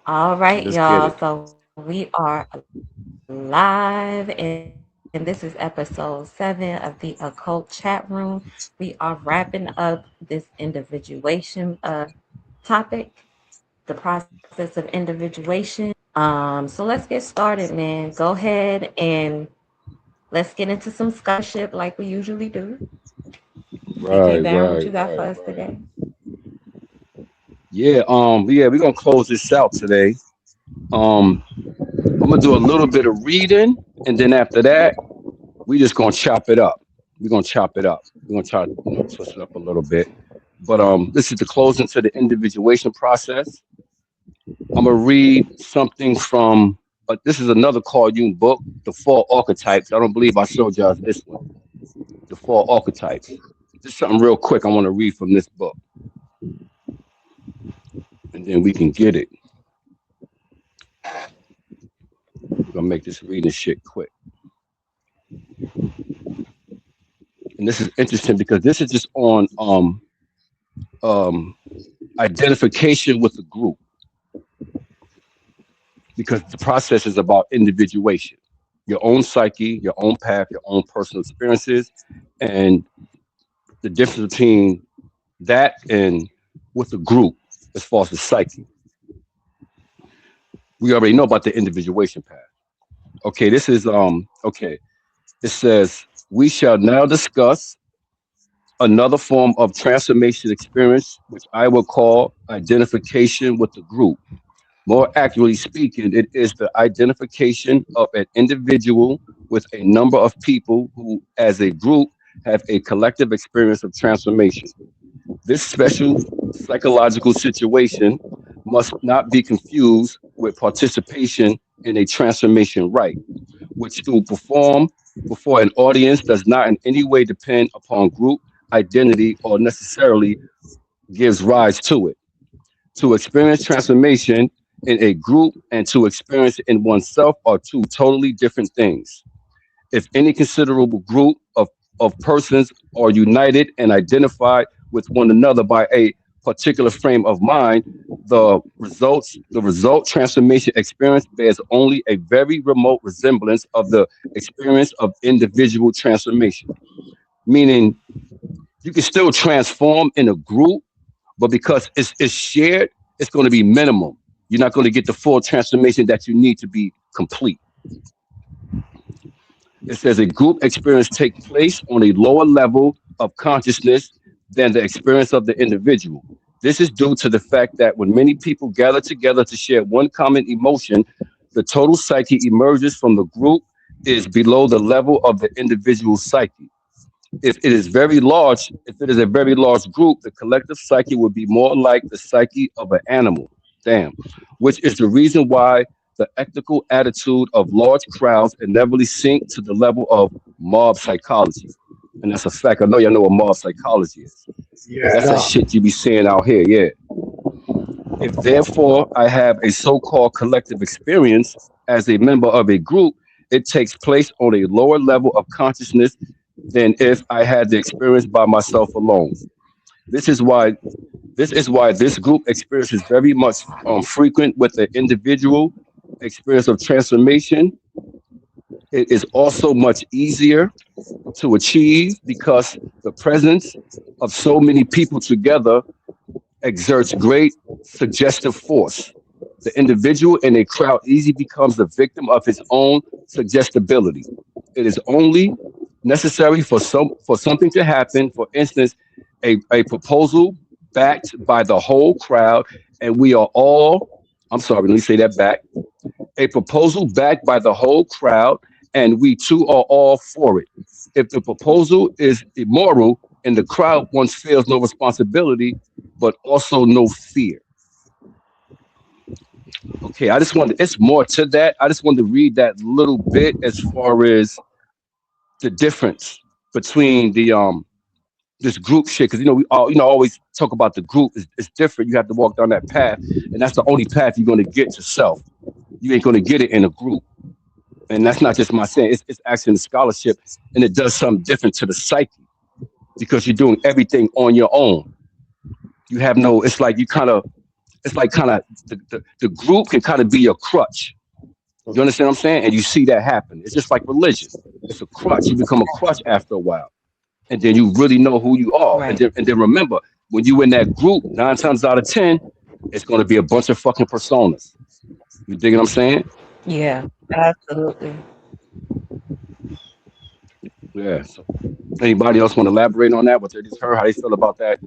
All right, Let's get y'all. it. So we are live, and this is episode 7 of the Occult Chat Room. We are wrapping up this individuation topic, the process of individuation. So let's get started, man. Go ahead and let's get into some scholarship like we usually do. DJ Right, Baron, what right, you got for right. us today? Yeah, we're gonna close this out today. Um, I'm gonna do a little bit of reading, and then after that, we just gonna chop it up. We're gonna chop it up. We're gonna try to, twist it up a little bit. But this is the closing to the individuation process. I'm gonna read something from. This is another Carl Jung book, The Four Archetypes. I don't believe I showed y'all this one, The Four Archetypes. Just something real quick I want to read from this book, and then we can get it. We're gonna make this reading shit quick. And this is interesting because this is just on um identification with the group, because the process is about individuation, your own psyche, your own path, your own personal experiences, and the difference between that and with the group as far as the psyche. We already know about the individuation path. Okay, this is okay. It says we shall now discuss another form of transformation experience, which I will call identification with the group. More accurately speaking, it is the identification of an individual with a number of people who, as a group, have a collective experience of transformation. This special psychological situation must not be confused with participation in a transformation rite, which to perform before an audience does not in any way depend upon group identity or necessarily gives rise to it. To experience transformation in a group and to experience it in oneself are two totally different things. If any considerable group of persons are united and identified with one another by a particular frame of mind, the result transformation experience bears only a very remote resemblance of the experience of individual transformation. Meaning you can still transform in a group, but because it's shared, it's going to be minimum. You're not going to get the full transformation that you need to be complete. It says a group experience take place on a lower level of consciousness than the experience of the individual. This is due to the fact that when many people gather together to share one common emotion, the total psyche emerges from the group is below the level of the individual psyche. If it is a very large group, the collective psyche would be more like the psyche of an animal. Damn. Which is the reason why the ethical attitude of large crowds inevitably sink to the level of mob psychology. And that's a fact. I know y'all know what mob psychology is. Yeah, That's that no. shit you be seeing out here, yeah. If therefore I have a so called collective experience as a member of a group, it takes place on a lower level of consciousness than if I had the experience by myself alone. This is why this group experience is very much frequent with the individual experience of transformation. It is also much easier to achieve because the presence of so many people together exerts great suggestive force. The individual in a crowd easily becomes the victim of his own suggestibility. It is only necessary for something to happen. For instance, a proposal backed by the whole crowd, and we are all. I'm sorry, let me say that back. A proposal backed by the whole crowd, and we too are all for it. If the proposal is immoral and the crowd once feels no responsibility, but also no fear. Okay, I just wanted, it's more to that. I just wanted to read that little bit as far as the difference between the this group shit, because we all always talk about the group is different. You have to walk down that path, and that's the only path you're going to get to self. You ain't going to get it in a group, and that's not just my saying. It's actually in the scholarship, and it does something different to the psyche because you're doing everything on your own. You have no. It's like you kind of. it's like kind of the group can kind of be your crutch. You understand what I'm saying? And you see that happen. It's just like religion. It's a crutch. You become a crutch after a while, and then you really know who you are. Right. And then remember, when you in that group, 9 times out of 10, it's going to be a bunch of fucking personas. You dig what I'm saying? Yeah. Absolutely. Yeah. So anybody else want to elaborate on that? What they just heard, how they feel about that?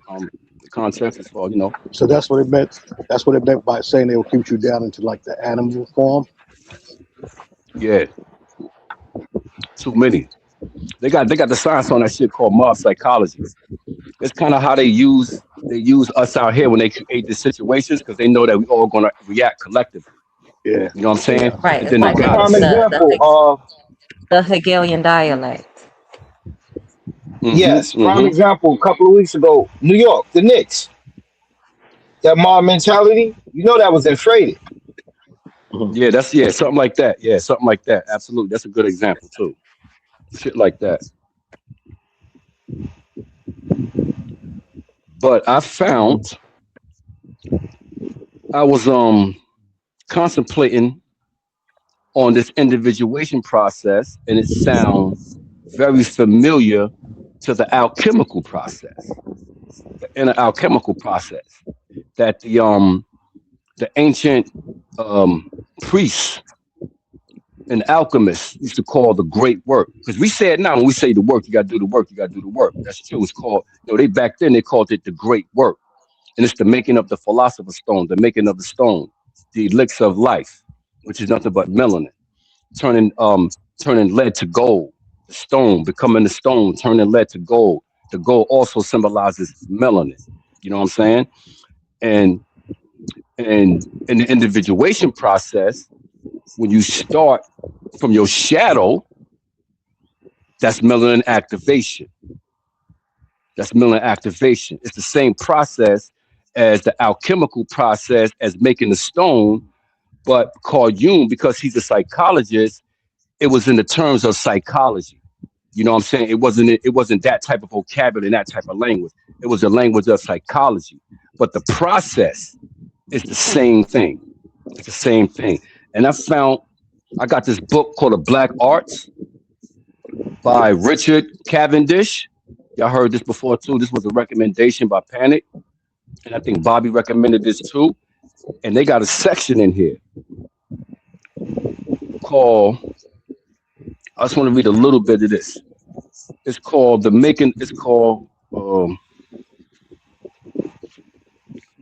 The context as far, So that's what it meant. That's what it meant by saying they will keep you down into like the animal form. yeah, too many. They got the science on that shit called mob psychology. It's kind of how they use us out here when they create these situations because they know that we all gonna react collectively. Yeah, You know what I'm saying? yeah. Right. And It's then they like got Prime us. example. The Hegelian dialect. Mm-hmm. Yes, prime Mm-hmm. example. A couple of weeks ago, New York, the Knicks, that mob mentality. You know that was inflated. Mhm. Yeah, something like that. Yeah, something like that. Absolutely, that's a good example too. Shit like that. But I found I was contemplating on this individuation process, and it sounds very familiar to the alchemical process, the inner alchemical process that the ancient um, priests and alchemists used to call the great work. Because we say it now when we say the work, you got to do the work, you got to do the work. That's true. It's called, they back then they called it the great work, and it's the making of the philosopher's stone, the making of the stone, the elixir of life, which is nothing but melanin, turning turning lead to gold, the stone becoming the stone, turning lead to gold. The gold also symbolizes melanin. You know what I'm saying? And and in the individuation process, when you start from your shadow, that's melanin activation. That's melanin activation. It's the same process as the alchemical process as making the stone, but called Jung because he's a psychologist. It was in the terms of psychology. You know what I'm saying? It wasn't that type of vocabulary and that type of language. It was a language of psychology. But the process is the same thing. It's the same thing. And I got this book called The Black Arts by Richard Cavendish. Y'all heard this before too. This was a recommendation by Panic. And I think Bobby recommended this too. And they got a section in here called, I just want to read a little bit of this. It's called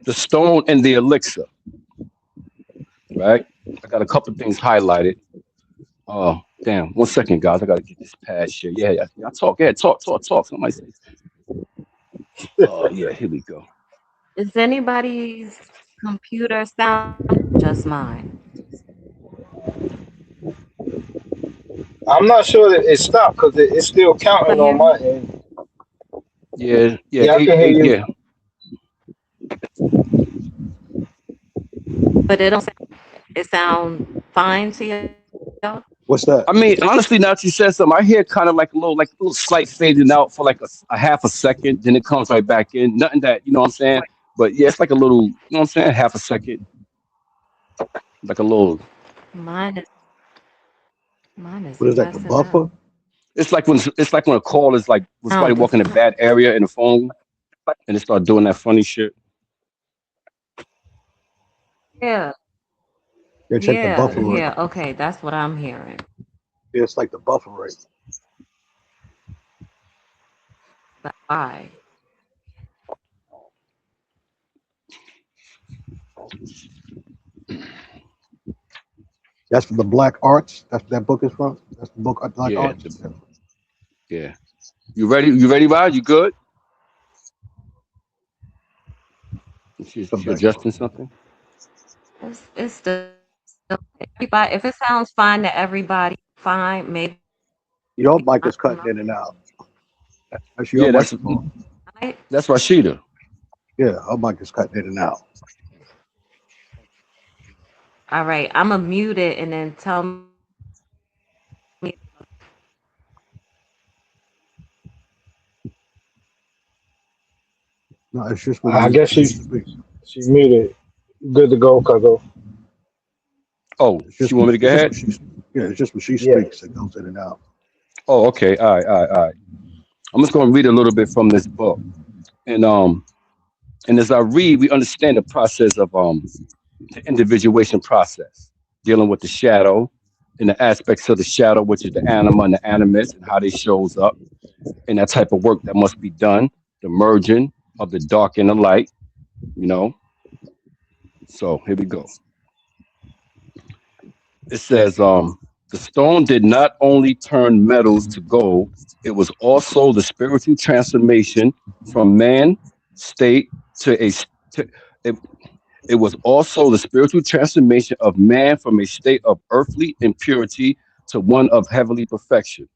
The Stone and the Elixir, right? I got a couple things highlighted. Oh, damn. 1 second, guys. I got to get this pad shit. Yeah. I talk. Yeah, talk. Somebody say, oh, yeah, here we go. Is anybody's computer sound just mine? I'm not sure that it stopped because it's still Can counting you on hear me? my end. Yeah, Yeah, I can hear eight, you. yeah. But it don't. It sound fine to y'all. What's that? I mean, honestly, now that you said something, I hear kind of like a little slight fading out for like a half a second, then it comes right back in. Nothing that, you know what I'm saying? But yeah, it's like a little, you know what I'm saying? Half a second, like a little. Mine is mine is What is that? The messing up. buffer? It's like when a call is like when somebody Sound walking is in a bad area in the phone and they start doing that funny shit. yeah, Yeah, check the yeah, buffer rate. yeah. Okay, that's what I'm hearing. Yeah, it's like the buffer rate. But why? That's the Black Arts. That's what that book is from. That's the book Black Yeah, Arts. Yeah. yeah. You ready? You ready, Rod? You good? Come She back adjusting on. something? It's still everybody. If it sounds fine to everybody, fine. Maybe Your mic I is don't cutting know. in and out. That's your Yeah, microphone. I, that's Rashida. Yeah, her mic is cutting in and out. all right, I'm gonna mute it and then tell me. No, it's just when I you guess when you speak. she muted. Good to go, Cuzzo. Oh, It's she just want me to go it's just ahead? when she yeah, it's just when she Yeah. speaks it goes in and out. Oh, okay. All right, all right, all right. I'm just going to read a little bit from this book, and as I read, we understand the process of the individuation process, dealing with the shadow and the aspects of the shadow, which is the anima and the animus, and how they shows up, and that type of work that must be done, the merging of the dark and the light. You know. So here we go. It says, the stone did not only turn metals to gold, it was also the spiritual transformation from man state to a to, it, it was also the spiritual transformation of man from a state of earthly impurity to one of heavenly perfection.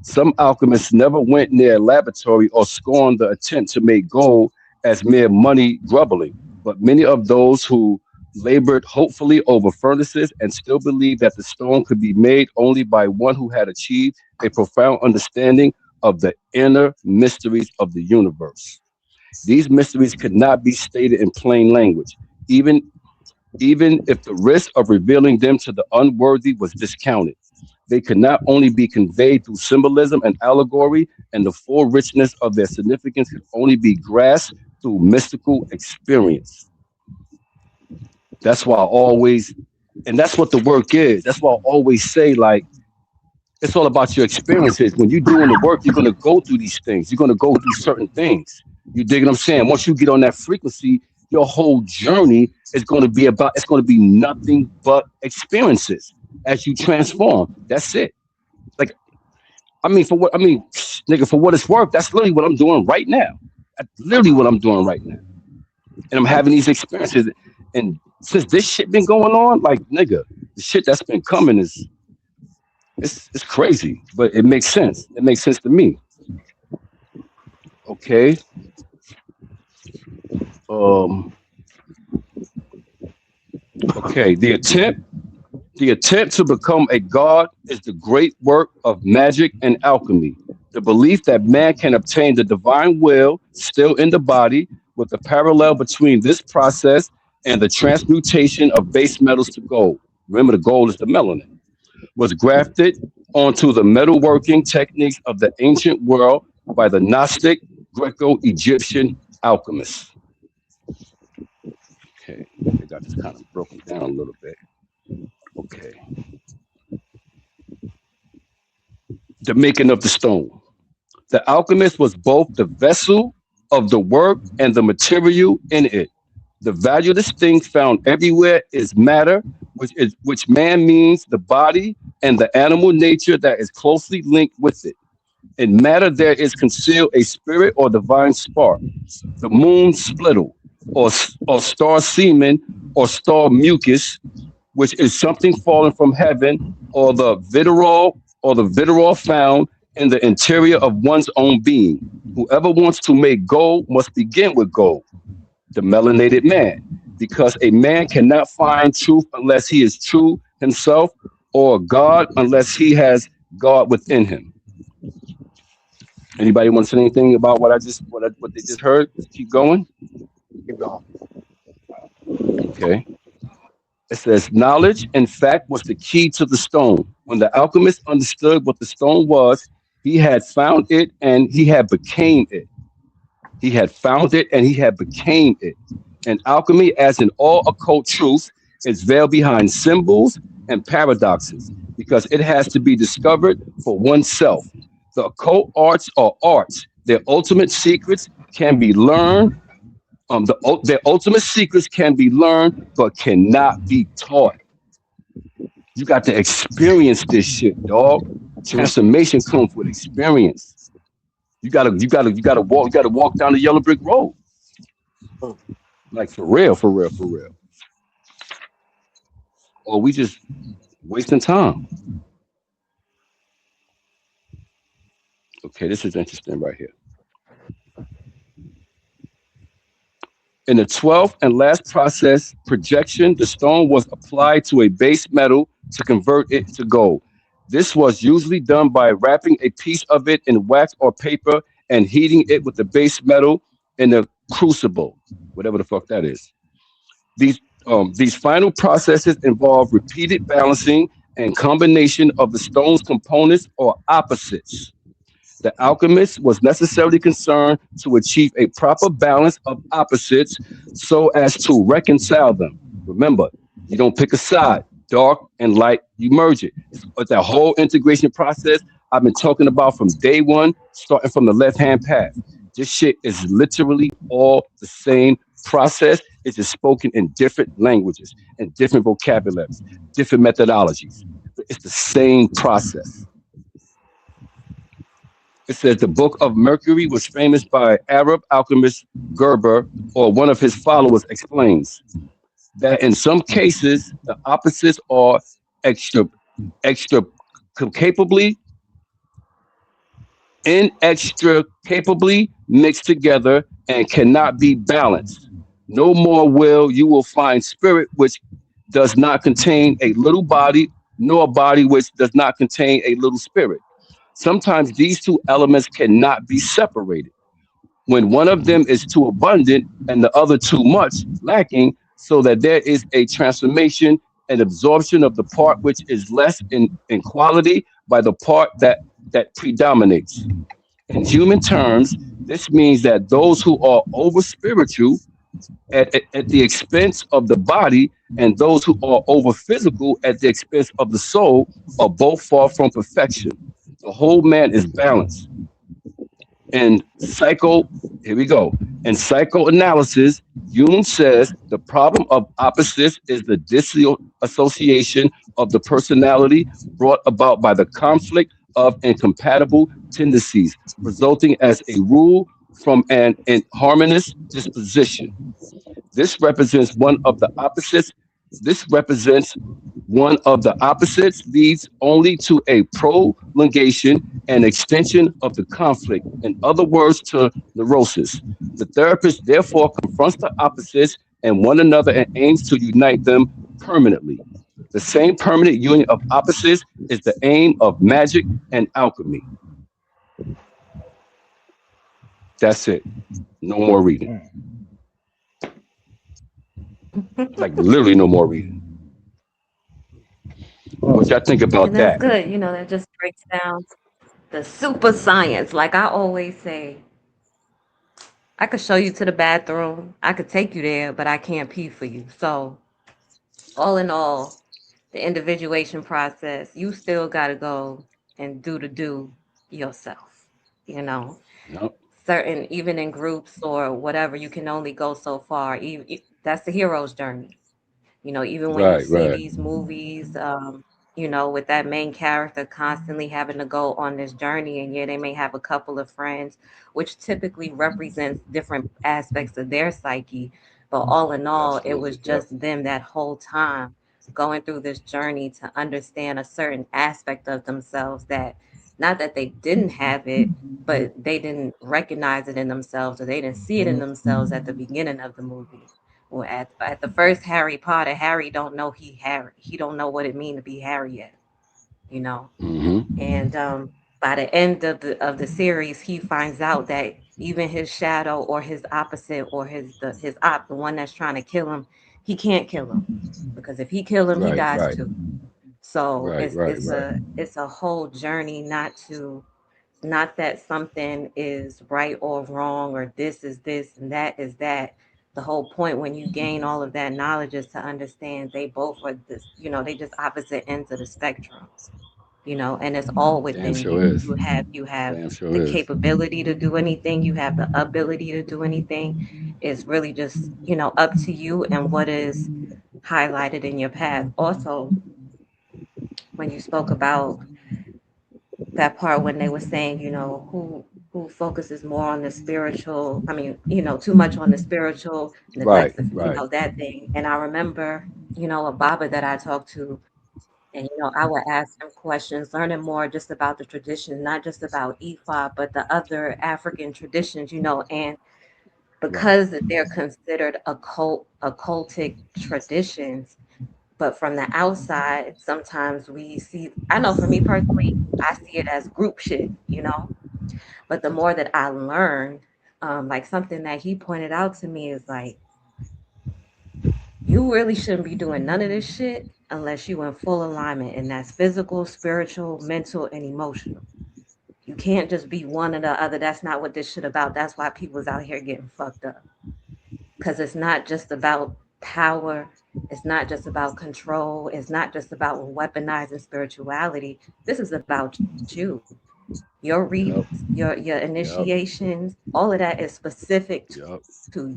Some alchemists never went near a laboratory or scorned the attempt to make gold as mere money grubbling, but many of those who labored hopefully over furnaces and still believed that the stone could be made only by one who had achieved a profound understanding of the inner mysteries of the universe. These mysteries could not be stated in plain language, even even if the risk of revealing them to the unworthy was discounted. They could not only be conveyed through symbolism and allegory, and the full richness of their significance could only be grasped through mystical experience. That's why I always, and that's what the work is. That's why I always say, like, it's all about your experiences. When you're doing the work, you're going to go through these things. You're going to go through certain things. You dig what I'm saying? Once you get on that frequency, your whole journey is going to be about, it's going to be nothing but experiences as you transform. That's it. Like, nigga, for what it's worth, that's literally what I'm doing right now. That's literally what I'm doing right now. And I'm having these experiences. And since this shit been going on, like, nigga, the shit that's been coming is, it's crazy, but it makes sense. It makes sense to me. Okay. Um. Okay. The attempt to become a god is the great work of magic and alchemy. The belief that man can obtain the divine will still in the body, with the parallel between this process and the transmutation of base metals to gold. Remember, the gold is the melanin. Was grafted onto the metalworking techniques of the ancient world by the Gnostic Greco-Egyptian alchemists. Okay, they got this kind of broken down a little bit. Okay, the making of the stone. The alchemist was both the vessel of the work and the material in it. The valueless thing found everywhere is matter, which man means the body and the animal nature that is closely linked with it. In matter there is concealed a spirit or divine spark, the moon spittle, or star semen, or star mucus, which is something fallen from heaven, or the vitriol found in the interior of one's own being. Whoever wants to make gold must begin with gold, the melanated man, because a man cannot find truth unless he is true himself, or God unless he has God within him. Anybody want to say anything about what they just heard? Let's keep going. Keep going. Okay. It says knowledge and fact was the key to the stone. When the alchemist understood what the stone was, he had found it and he had became it. He had found it and he had became it. And alchemy, as in all occult truths, is veiled behind symbols and paradoxes because it has to be discovered for oneself. The occult arts are arts. Their ultimate secrets can be learned. Their ultimate secrets can be learned, but cannot be taught. You got to experience this shit, dog. Transformation comes with experience. You gotta walk down the yellow brick road. Like for real, for real, for real. Or we just wasting time. Okay, this is interesting right here. In the 12th and last process, projection, the stone was applied to a base metal to convert it to gold. This was usually done by wrapping a piece of it in wax or paper and heating it with the base metal in a crucible, whatever the fuck that is. These These final processes involve repeated balancing and combination of the stone's components or opposites. The alchemist was necessarily concerned to achieve a proper balance of opposites so as to reconcile them. Remember, you don't pick a side. Dark and light, you merge it. It's that whole integration process I've been talking about from day one, starting from the left hand path. This shit is literally all the same process. It's just spoken in different languages and different vocabularies, different methodologies. It's the same process. It says the Book of Mercury was famous by Arab alchemist Gerber, or one of his followers explains that in some cases the opposites are extra extra capably inextricably mixed together and cannot be balanced. No more will find spirit which does not contain a little body, nor a body which does not contain a little spirit. Sometimes these two elements cannot be separated when one of them is too abundant and the other too much lacking, so that there is a transformation and absorption of the part which is less in quality by the part that predominates. In human terms, this means that those who are over spiritual at the expense of the body and those who are over physical at the expense of the soul are both far from perfection. The whole man is balanced and here we go. In psychoanalysis, Jung says the problem of opposites is the disassociation of the personality brought about by the conflict of incompatible tendencies, resulting as a rule from an inharmonious disposition. This represents one of the opposites. This represents one of the opposites leads only to a prolongation and extension of the conflict. In other words, to neurosis. The therapist therefore confronts the opposites and one another and aims to unite them permanently. The same permanent union of opposites is the aim of magic and alchemy. That's it. No more reading. Like literally no more reading. What y'all think about And that's that? good. That just breaks down the super science. Like I always say, I could show you to the bathroom. I could take you there, but I can't pee for you. So, all in all, the individuation process, you still got to go and do the do yourself. You know, No. certain, even in groups or whatever, you can only go so far. That's the hero's journey. Even when you Right, see right. these movies, with that main character constantly having to go on this journey, and yeah, they may have a couple of friends, which typically represents different aspects of their psyche. But all in all, it was Absolutely. Yep. just them that whole time going through this journey to understand a certain aspect of themselves that not that they didn't have it, but they didn't recognize it in themselves or they didn't see it in themselves at the beginning of the movie. Well, at the first Harry Potter, Harry don't know he Harry. He don't know what it mean to be Harry yet, you know. Hmm. And by the end of the series, he finds out that even his shadow or his opposite or his the one that's trying to kill him, he can't kill him because if he kill him, he Right, dies right, too. So right, it's right, it's right. a it's a whole journey not that something is right or wrong or this is this and that is that. The whole point when you gain all of that knowledge is to understand they both are they just opposite ends of the spectrum, and it's all Damn within sure you. is. You have Damn sure the is. capability to do anything, you have the ability to do anything. It's really just, up to you and what is highlighted in your path. Also, when you spoke about that part when they were saying, who focuses more on the spiritual, I mean, too much on the spiritual, Right, neglects the, right. that thing. And I remember, a Baba that I talked to, and I would ask him questions, learning more just about the tradition, not just about Ifa, but the other African traditions, and Right. because they're considered occultic traditions, but from the outside, sometimes we see, I know for me personally, I see it as group shit. But the more that I learn, like something that he pointed out to me is like, You really shouldn't be doing none of this shit unless you in full alignment, and that's physical, spiritual, mental, and emotional. You can't just be one or the other. That's not what this shit about. That's why people's out here getting fucked up. Because it's not just about power. It's not just about control. It's not just about weaponizing spirituality. This is about you. Your readings, Yep. your Yep. initiations, all of that is specific to Yep.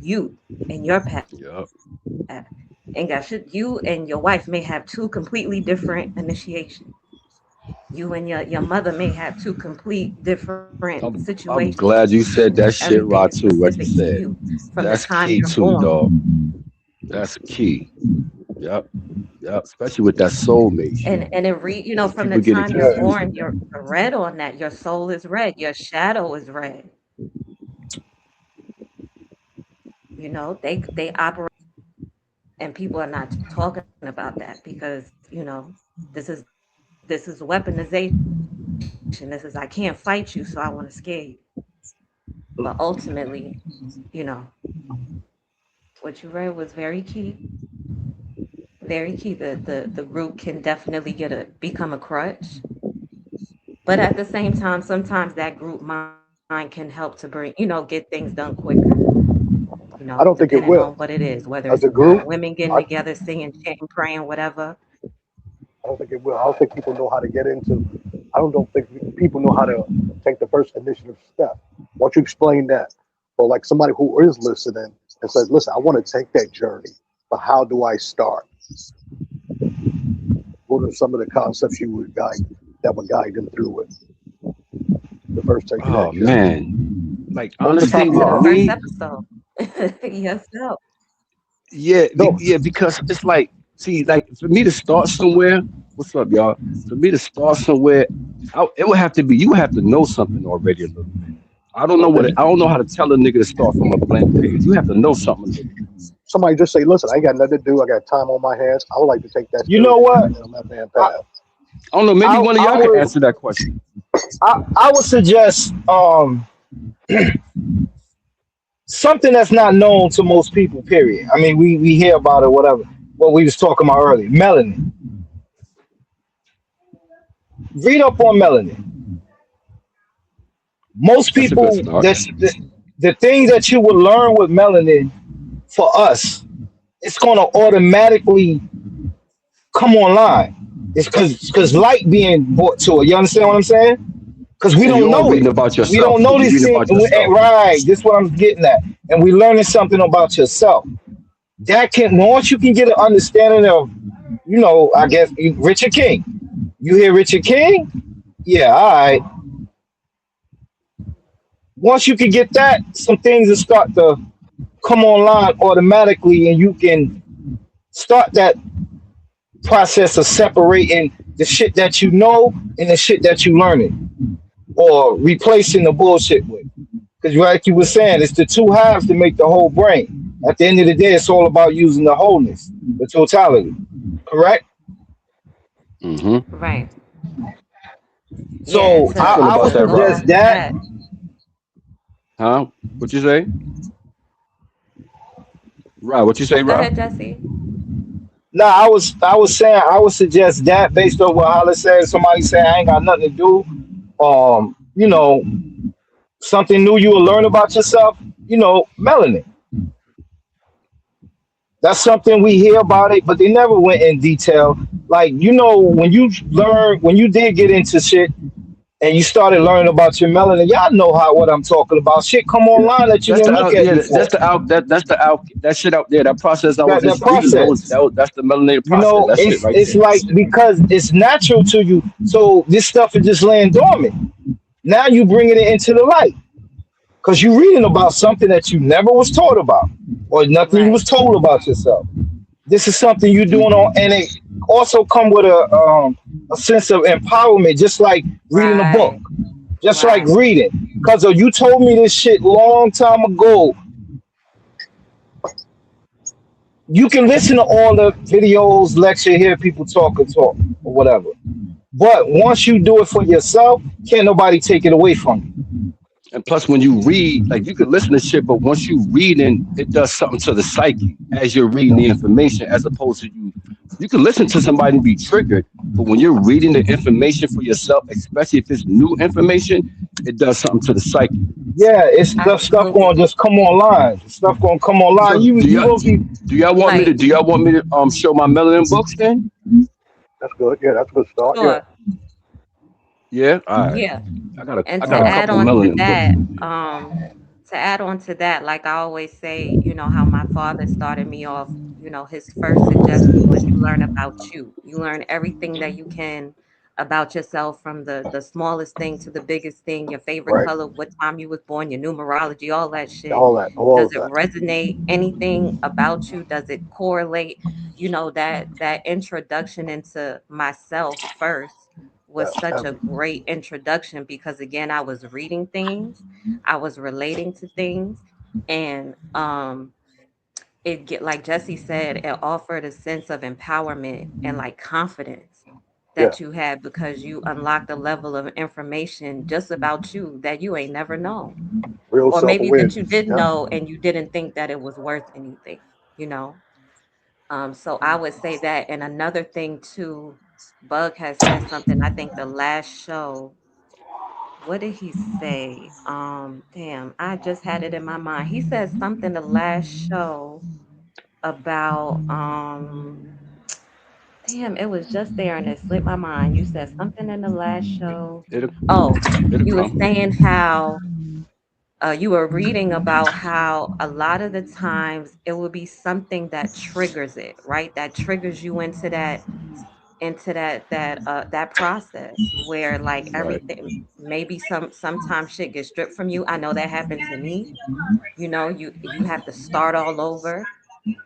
you and your path. Yep. Ain't got shit. You and your wife may have two completely different initiations. You and your mother may have two complete different situations. I'm glad you said that Everything shit, is Rod, too. specific What you to you said. from the That's time you're key too, born. dog. That's key. Yep. Yep. Especially with that soulmate shit. And it Because from the people get it time you're Yeah. confused born, with that. you're red on that. Your soul is red. Your shadow is red. They operate, and people are not talking about that because this is weaponization. This is, I can't fight you, so I want to scare you. But ultimately, you know, what you read was very key. Very key. The group can definitely become a crutch. But at the same time, sometimes that group mind can help to bring, get things done quicker. I don't think Depending it on what will. it is, whether it's As a about group, women getting I, together, singing, chanting, praying, whatever. I don't think it will. I don't think people know how to get into. I don't think people know how to take the first initiative step. Once you explain that, or like somebody who is listening and says, "Listen, I want to take that journey, but how do I start?" What are some of the concepts you would guide that would guide them through it? The first taking Oh that journey. man. Like Off the honestly top of Listen your with to the head. first me, episode. Yourself. yeah, No, yeah, because it's like, see, like for me to start somewhere, what's up, y'all? For me to start somewhere, it would have to be you would have to know something already a little bit. okay. I don't know how to tell a nigga to start from a blank page. You have to know something a little bit. Somebody just say, "Listen, I ain't got nothing to do. I got time on my hands. I would like to take that You know spiritual what? journey on that man I path." I don't know. Maybe one of I y'all could would answer that question. I would suggest something that's not known to most people. Period. I mean, we hear about it, whatever. What we was talking about earlier, melanin. Read up on melanin. Most That's a good people, start. the thing that you would learn with melanin for us, it's gonna automatically come online. It's because light being brought to it. You understand what I'm saying? Because we And don't you're all know it. reading about We yourself. don't know You're these reading things. about yourself. Right. This is what I'm getting at. And we learning something about yourself. That can once you can get an understanding of, I guess Richard King. You hear Richard King? Yeah, all right. Once you can get that, some things will start to come online automatically, and you can start that process of separating the shit that you know and the shit that you learning, or replacing the bullshit with. Because like you were saying, it's the two halves to make the whole brain. At the end of the day, it's all about using the wholeness, the totality. Correct? Mm-hmm. Right. Yeah, So What you to feel I about would to that, go Rod? off suggest of that. that. Huh? What you say? Rod, what you say, Go Rod? ahead, Jesse. Nah, I was saying I would suggest that based on what Hollis said. Somebody said I ain't got nothing to do. You know, something new you will learn about yourself. Melanin. That's something we hear about it, but they never went in detail. Like, when you did get into shit and you started learning about your melanin, y'all know what I'm talking about. Shit come online that you That's didn't the look out. at Yeah, before. that's the out. That shit out there. That process I was That just reading. process. That's the melanated process. That shit right It's there. like because it's natural to you, so this stuff is just laying dormant. Now you bringing it into the light because you're reading about something that you never was taught about, or nothing you was Right. told about yourself. This is something you're You, doing on, and it also come with a sense of empowerment, just like reading a book, Right. just like Right. reading. Because you told me this shit long time ago. You can listen to all the videos, lecture, hear people talk and talk or whatever. But once you do it for yourself, can't nobody take it away from you. And plus, when you read, like you could listen to shit, but once you reading, it does something to the psyche as you're reading the information, as opposed to you. You can listen to somebody and be triggered, but when you're reading the information for yourself, especially if it's new information, it does something to the psyche. Yeah, it's the stuff Absolutely. going to just come online. The stuff going to come online. So You gonna be Like, do y'all want me to show my melanin books then? That's good. Yeah, that's a good start. Yeah. sure. Yeah, all right. Yeah. And I got to a add couple on to melanin books. that, to add on to that, like I always say, how my father started me off, his first suggestion was you learn about you. You learn everything that you can about yourself, from the smallest thing to the biggest thing, your favorite Right. color, what time you was born, your numerology, all that shit. All that. All Does of it that. resonate? Anything about you? Does it correlate? That introduction into myself first Yeah. was such a great introduction, because again, I was reading things, I was relating to things, and it get like Jesse said, it offered a sense of empowerment and like confidence Yeah. that you had, because you unlocked a level of information just about you that you ain't never known, Real or self maybe that you awareness. did Yeah. know and you didn't think that it was worth anything, you know. So I would say that. And another thing too, Bug has said something, I think the last show. What did he say? Damn, I just had it in my mind. He said something the last show about damn, it was just there and it slipped my mind. You said something in the last show. It'll Oh, it'll you were come. saying how you were reading about how a lot of the times it will be something that triggers it, right? That triggers you into that process where like Right. everything, maybe sometimes shit gets stripped from you. I know that happened to me. You have to start all over,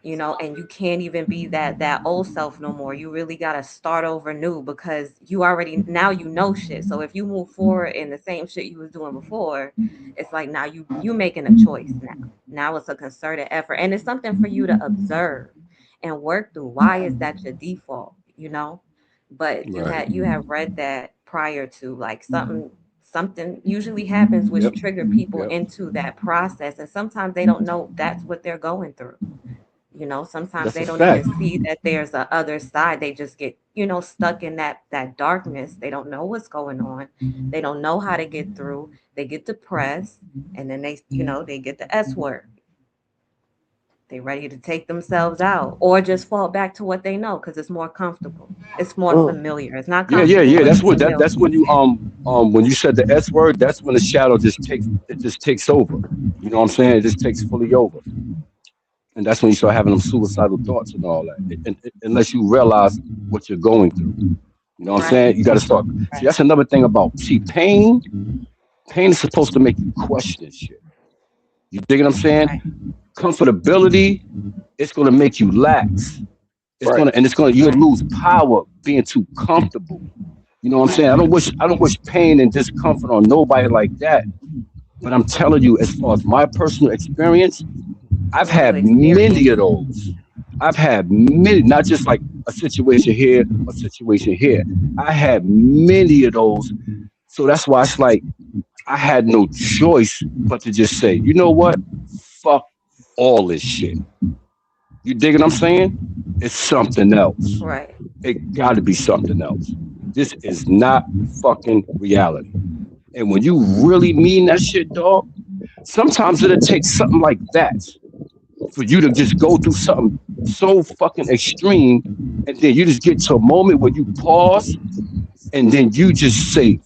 and you can't even be that old self no more. You really got to start over new, because you already now shit. So if you move forward in the same shit you was doing before, it's like now you making a choice now. Now it's a concerted effort, and it's something for you to observe and work through. Why is that your default? But Right. you had read that prior to, like, something usually happens which Yep. trigger people Yep. into that process, and sometimes they don't know that's what they're going through. Sometimes That's they a don't even fact. see that there's a other side. They just get, stuck in that darkness. They don't know what's going on. They don't know how to get through. They get depressed, and then they get the S word. They ready to take themselves out, or just fall back to what they know because it's more comfortable. It's more Mm. familiar. It's not Yeah, yeah, comfortable, yeah. but it's That's familiar. when you when you said the S word, that's when the shadow just takes over. You know what I'm saying? It just takes fully over. And that's when you start having them suicidal thoughts and all that. Unless you realize what you're going through. You know what I'm Right. saying? You got to start. See, Right. that's another thing about pain. Pain is supposed to make you question shit. You dig what I'm saying? Right. Comfortability, it's gonna make you lax. Right. It's gonna you Right. lose power being too comfortable. You know what I'm saying? Right. I don't wish pain and discomfort on nobody like that. But I'm telling you, as far as my personal experience, I've What you had many of experience. those. I've had many, not just like a situation here, a situation here. I had many of those. So that's why it's like I had no choice but to just say, you know what? Fuck all this shit. You dig what I'm saying? It's something else. Right. It got to be something else. This is not fucking reality. And when you really mean that shit, dog, sometimes it'll take something like that for you to just go through something so fucking extreme, and then you just get to a moment where you pause, and then you just say,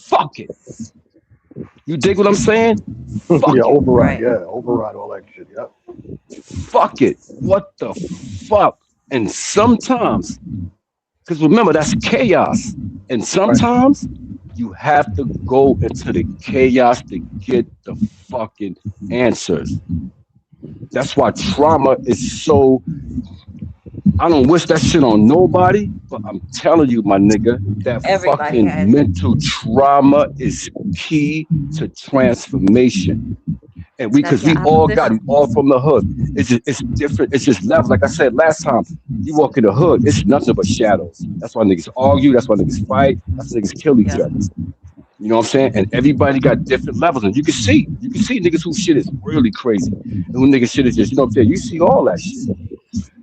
fuck it. You dig what I'm saying? Yeah. Fuck it. Override. Right. Yeah. Override all that shit. Yeah. Fuck it. What the fuck? And sometimes, because remember, that's chaos. And Right. sometimes you have to go into the chaos to get the fucking answers. That's why trauma is so. I don't wish that shit on nobody, but I'm telling you, my nigga, that Everybody fucking has it. mental trauma is key to transformation. And That's we your all got it, opposition. all from the hood. It's different. It's just levels. Like I said last time, you walk in the hood, it's nothing but shadows. That's why niggas argue. That's why niggas fight. That's why niggas kill each Yep. other. You know what I'm saying? And everybody got different levels, and you can see niggas who shit is really crazy, and who niggas shit is just, you know what I'm saying? You see all that shit.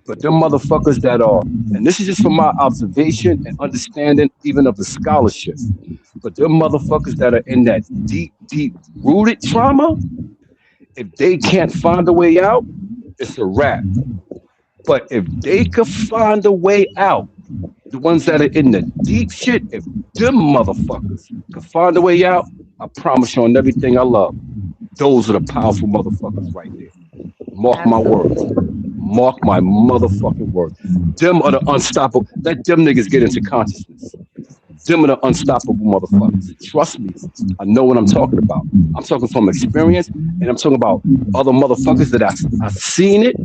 But them motherfuckers that are, and this is just from my observation and understanding, even of the scholarship. But them motherfuckers that are in that deep rooted trauma, if they can't find a way out, it's a wrap. But if they could find a way out, the ones that are in the deep shit, if them motherfuckers could find a way out, I promise you on everything I love, those are the powerful motherfuckers right there. Mark my words. Absolutely. Mark my motherfucking words. Them are the unstoppable. Let them niggas get into consciousness. Them are the unstoppable motherfuckers. Trust me, I know what I'm talking about. I'm talking from experience, and I'm talking about other motherfuckers that I seen it.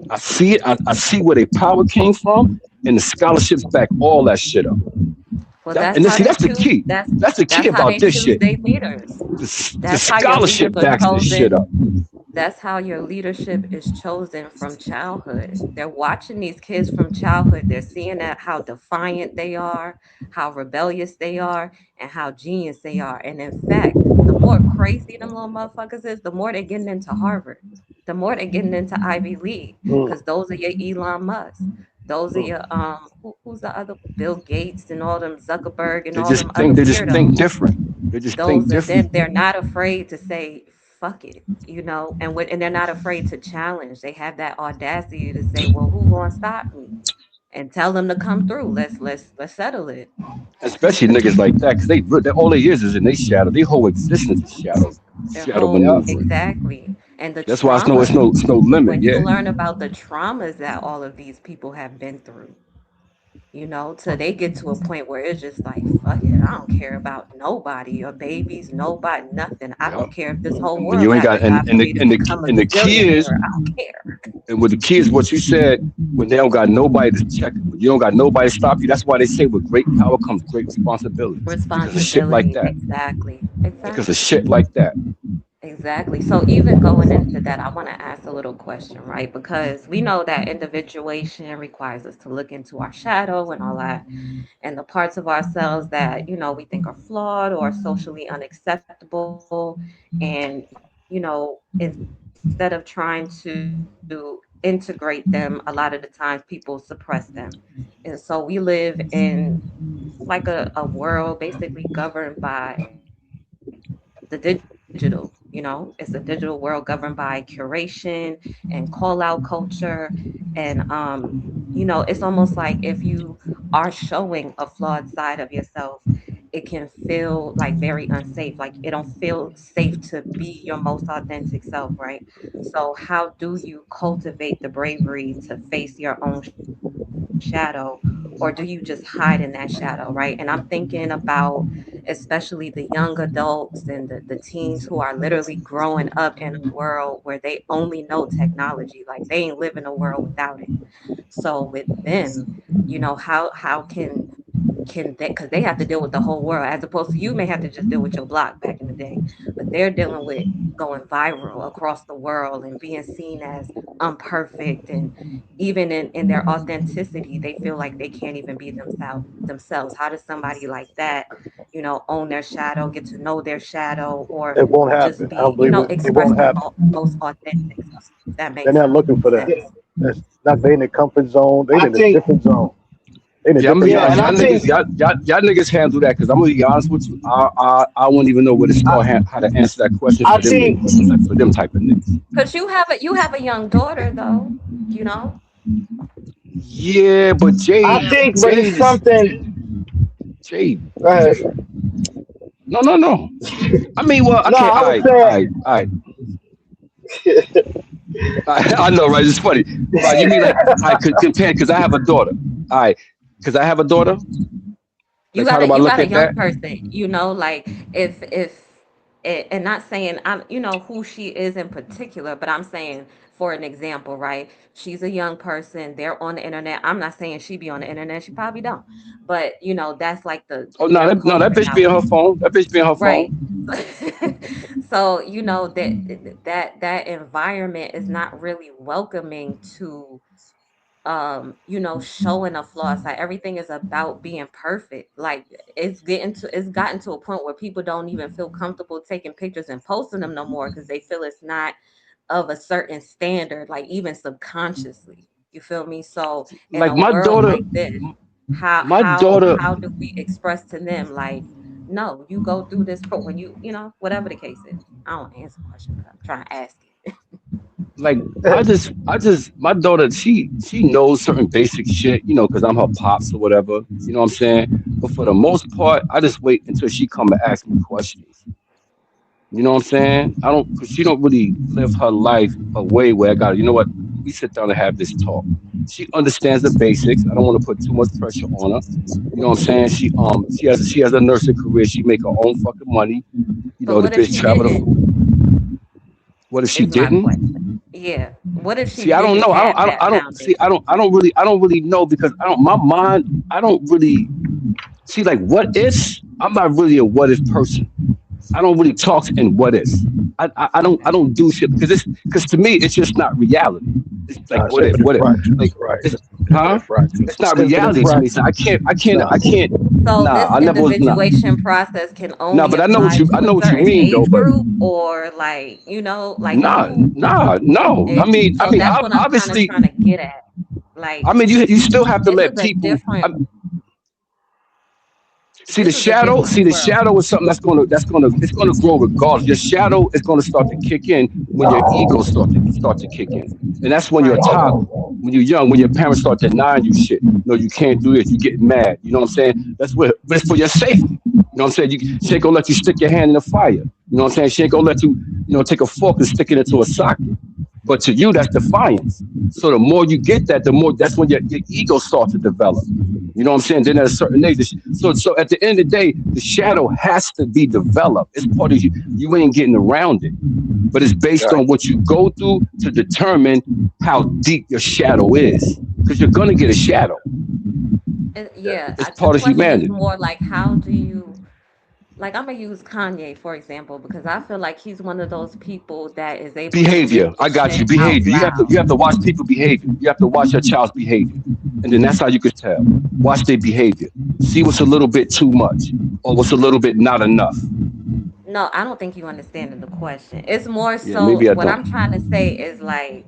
I see it. I see where their power came from, and the scholarships back all that shit up. Well, That, that's and how see, they that's the choose. key. That's the key That's how about they this choose shit. their leaders. The That's how your leaders scholarship are backs this shit chosen. up. That's how your leadership is chosen from childhood. They're watching these kids from childhood. They're seeing that how defiant they are, how rebellious they are, and how genius they are. And in fact, the more crazy them little motherfuckers is, the more they're getting into Harvard, the more they're getting into Ivy League, Mm, because those are your Elon Musk. Those are mm. your who's the other Bill Gates and all them Zuckerberg and They all just them other think. They just think weirdos. different. They just think Those are different. them. They're not afraid to say fuck it, and they're not afraid to challenge. They have that audacity to say, well, who gonna stop me? And tell them to come through. Let's settle it. Especially niggas like that, because all they is in their shadow. Their whole existence is Their shadow whole Yep. maneuvering. exactly. And the That's why traumas, it's no limit. when you Yeah, learn about the traumas that all of these people have been through, till they get to a point where it's just like, fuck it, I don't care about nobody, your babies, nobody, nothing. I yeah. don't care if this whole And when world you ain't had to got die for me to become a and the key is, gazillionaire. I don't care. and with the key is what you said. When they don't got nobody to check, when you don't got nobody to stop you. That's why they say with great power comes great responsibility. Because of shit like Responsibility, that. exactly, Because of exactly. shit like that. Exactly. So even going into that, I want to ask a little question, right? Because we know that individuation requires us to look into our shadow and all that, and the parts of ourselves that, we think are flawed or socially unacceptable. And, instead of trying to integrate them, a lot of the times people suppress them. And so we live in like a world basically governed by the digital, it's a digital world governed by curation and call out culture. And it's almost like if you are showing a flawed side of yourself, it can feel like very unsafe. Like it don't feel safe to be your most authentic self, right? So how do you cultivate the bravery to face your own shadow, or do you just hide in that shadow, right? And I'm thinking about especially the young adults and the teens who are literally growing up in a world where they only know technology, like they ain't live in a world without it. So with them, how can they, because they have to deal with the whole world, as opposed to you may have to just deal with your block back in the day, but they're dealing with going viral across the world and being seen as unperfect, and even in their authenticity they feel like they can't even be themselves. How does somebody like that, own their shadow, get to know their shadow, or It won't just happen. I don't be, believe it. It express won't their happen. most authentic self, if that They're makes not looking for that. sense? That's not they in their comfort zone. They I in a think, different zone. They in a Yeah, I'm gonna different be yeah, honest. and time. I think, Y'all niggas handle that because I'm gonna be honest with you. I wouldn't even know where to I, start, how to answer that question I for them think, niggas, like for them type of niggas. Because you have a young daughter though, you know Yeah, but I think, but it's something. Jade. Uh, No, no, no. I mean, well, no, okay, I was saying, I know, right? It's funny, right? You mean like I could compare because I have a daughter. All right, because I have a daughter. you Like, how got do a I you look got a at young that? person, like if and not saying I'm who she is in particular, but I'm saying for an example, right? She's a young person, they're on the internet. I'm not saying she be on the internet, she probably don't, but that's like Oh no, their no, that culture bitch be on her nowadays, phone. That bitch be on her right? phone. So that environment is not really welcoming to showing a flaw. It's like everything is about being perfect. Like it's gotten to a point where people don't even feel comfortable taking pictures and posting them no more because they feel it's not of a certain standard, like even subconsciously. You feel me? So in Like a world like this, how my how daughter, how do we express to them like, no, you go through this when whatever the case is. I don't answer questions, but I'm trying to ask it. like my daughter, she knows certain basic shit, because I'm her pops or whatever. You know what I'm saying? But for the most part, I just wait until she come and ask me questions. You know what I'm saying? I don't, because she don't really live her life a way where I got, you know what? We sit down and have this talk. She understands the basics. I don't want to put too much pressure on her. You know what I'm saying? She has a nursing career. She make her own fucking money. But The what if bitch she travel didn't? the. What if she Is my didn't? question. Yeah. What if she See, I don't didn't know. I don't. have I don't. that I don't see. foundation? I don't really know because I don't. My mind. I don't really see like what ifs. I'm not really a what if person. I don't really talk in what ifs. I don't. I Okay. don't do shit because to me it's just not reality. It's like It's what if? infinite What if? fractions, Like right? it's Infinite huh? fractions. It's It's not infinite reality to me. So I fractions. can't. I can't. No. I can't. So Nah. this I never was. Nah. individuation process can Nah. only But I know what apply you. I to a know what you certain mean though. age But group, or like, like nah. you Nah. No. it, I so mean. that's what I'm kind of Obviously. trying to get at. Like, I mean. You still have to this let is a people. different See the this is a shadow. See different the world. shadow is something it's gonna grow regardless. Your shadow is gonna start to kick in when your ego start to kick in, and that's when you're a Right. toddler, when you're young, when your parents start denying you shit. No, you can't do this. You get mad. You know what I'm saying? That's what. But it's for your safety. You know what I'm saying? She ain't gonna let you stick your hand in the fire. You know what I'm saying? She ain't gonna let you, take a fork and stick it into a socket. But to you, that's defiance. So the more you get that, the more that's when your ego starts to develop. You know what I'm saying? Then at a certain age, so at the end of the day, the shadow has to be developed. It's part of you. You ain't getting around it. But it's based Right. on what you go through to determine how deep your shadow is. Because you're gonna get a shadow. Yeah. Yeah, It's the part of question is humanity. more like, how do you, like, I'm gonna use Kanye for example because I feel like he's one of those people that is able to Behavior. live the I got shit you. out Behavior. loud. You have to watch people behavior. You have to watch your child's behavior. And then that's how you could tell. Watch their behavior. See what's a little bit too much or what's a little bit not enough. No, I don't think you understanding the question. It's more Yeah, so maybe I what I'm don't. trying to say is like,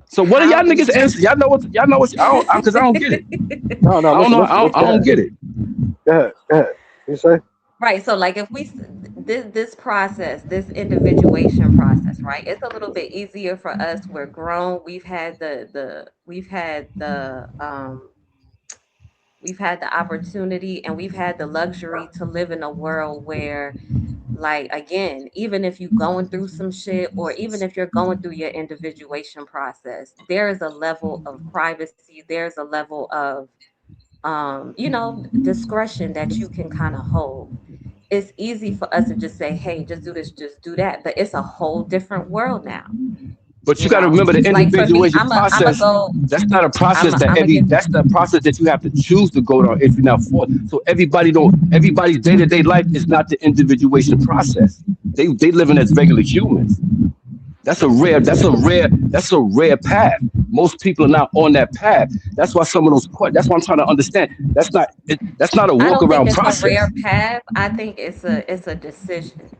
So what are how y'all do niggas you answer? Y'all know what I don't because I don't get it. No, no. I don't Listen, know. listen. Let's I go don't ahead. get it. Go ahead. Go ahead. You say? right? So like if this process, this individuation process, right? It's a little bit easier for us. We're grown. We've had the opportunity and we've had the luxury to live in a world where, like, again, even if you're going through some shit or even if you're going through your individuation process, there is a level of privacy, there's a level of discretion that you can kind of hold. It's easy for us to just say, hey, just do this, just do that, but it's a whole different world now. But you you got to know remember the like for me, individuation I'm a process. go That's not a process that I'm a give that's the process that you have to choose to go down if you're not for. So everybody's day to day life is not the individuation process. They living as regular humans. That's a rare path. Most people are not on that path. That's why some of those that's why I'm trying to understand. That's not a I walk don't think around it's a rare process. path. I think it's a decision.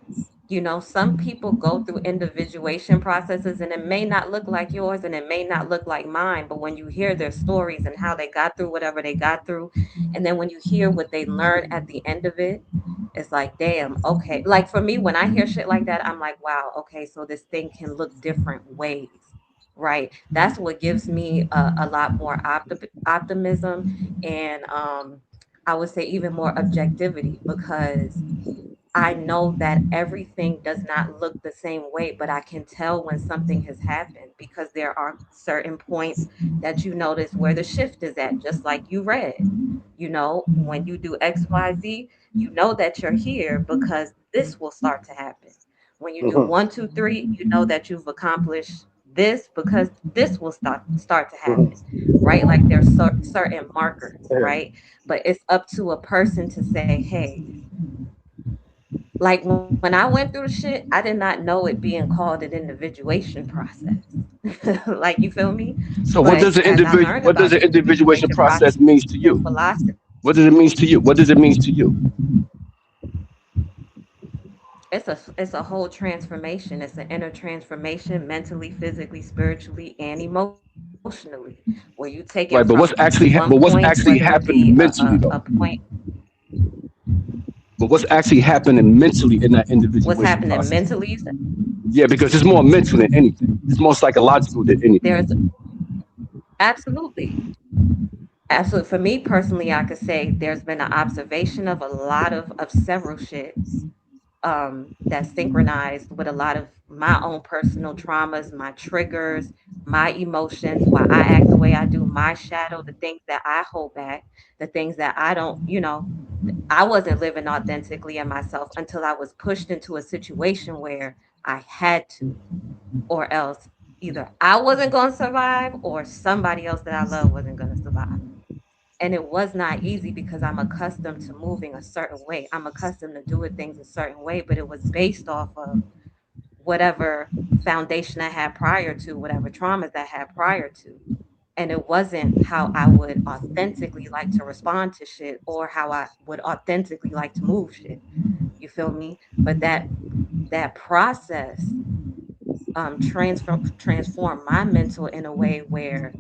Some people go through individuation processes and it may not look like yours and it may not look like mine, but when you hear their stories and how they got through whatever they got through, and then when you hear what they learn at the end of it, it's like, damn, okay. Like for me, when I hear shit like that, I'm like, wow, okay, so this thing can look different ways. Right. That's what gives me a lot more optimism and I would say even more objectivity because I know that everything does not look the same way, but I can tell when something has happened because there are certain points that you notice where the shift is at, just like you read. When you do XYZ, you know that you're here because this will start to happen. When you do Mm-hmm. 1, 2, 3, you know that you've accomplished this because this will start to happen, Mm-hmm. right? Like there's certain markers, Yeah. right? But it's up to a person to say, hey, like when I went through the shit, I did not know it being called an individuation process. Like, you feel me? So what But does the as I individual? learned What does about the the individuation individuation process, process means to his you? philosophy, What does it mean to you? What does it mean to you? it's a whole transformation. It's an inner transformation, mentally, physically, spiritually, and emotionally, where you take it Right, from one but point, what's whether it actually be happening a mentally though? point. But what's actually happening mentally in that What's individuation happening process? mentally? Yeah, because it's more mental than anything. It's more psychological than anything. There's absolutely, absolutely. For me personally, I could say there's been an observation of a lot of several shit that's synchronized with a lot of my own personal traumas, my triggers, my emotions, why I act the way I do, my shadow, the things that I hold back, the things that I don't, I wasn't living authentically in myself until I was pushed into a situation where I had to, or else either I wasn't going to survive or somebody else that I love wasn't going to survive. And it was not easy because I'm accustomed to moving a certain way. I'm accustomed to doing things a certain way, but it was based off of whatever foundation I had prior to, whatever traumas I had prior to. And it wasn't how I would authentically like to respond to shit or how I would authentically like to move shit. You feel me? But that process transform my mental in a way where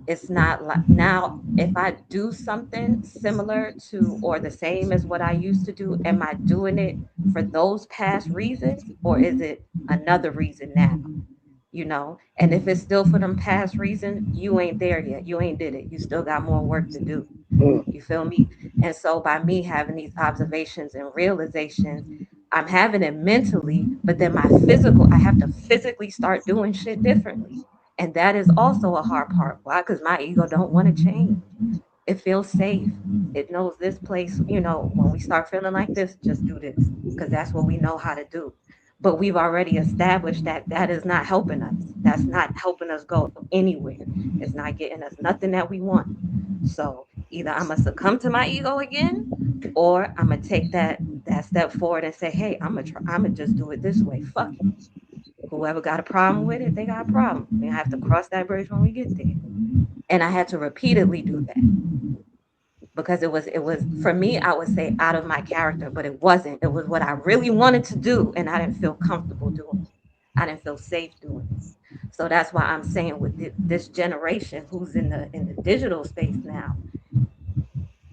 it's not like now if I do something similar to or the same as what I used to do, am I doing it for those past reasons or is it another reason now? And if it's still for them past reasons, you ain't there yet. You ain't did it. You still got more work to do. Mm. You feel me? And so by me having these observations and realizations, I'm having it mentally, but then I have to physically start doing shit differently. And that is also a hard part. Why? Because my ego don't want to change. It feels safe. It knows this place, when we start feeling like this, just do this. Because that's what we know how to do. But we've already established that that is not helping us. That's not helping us go anywhere. It's not getting us nothing that we want. So either I'm gonna succumb to my ego again, or I'm gonna take that step forward and say, hey, I'm gonna just do it this way. Fuck it. Whoever got a problem with it, they got a problem. We have to cross that bridge when we get there. And I had to repeatedly do that because it was for me, I would say out of my character, but it wasn't. It was what I really wanted to do, and I didn't feel comfortable doing it. I didn't feel safe doing it. So that's why I'm saying with this generation who's in the digital space now,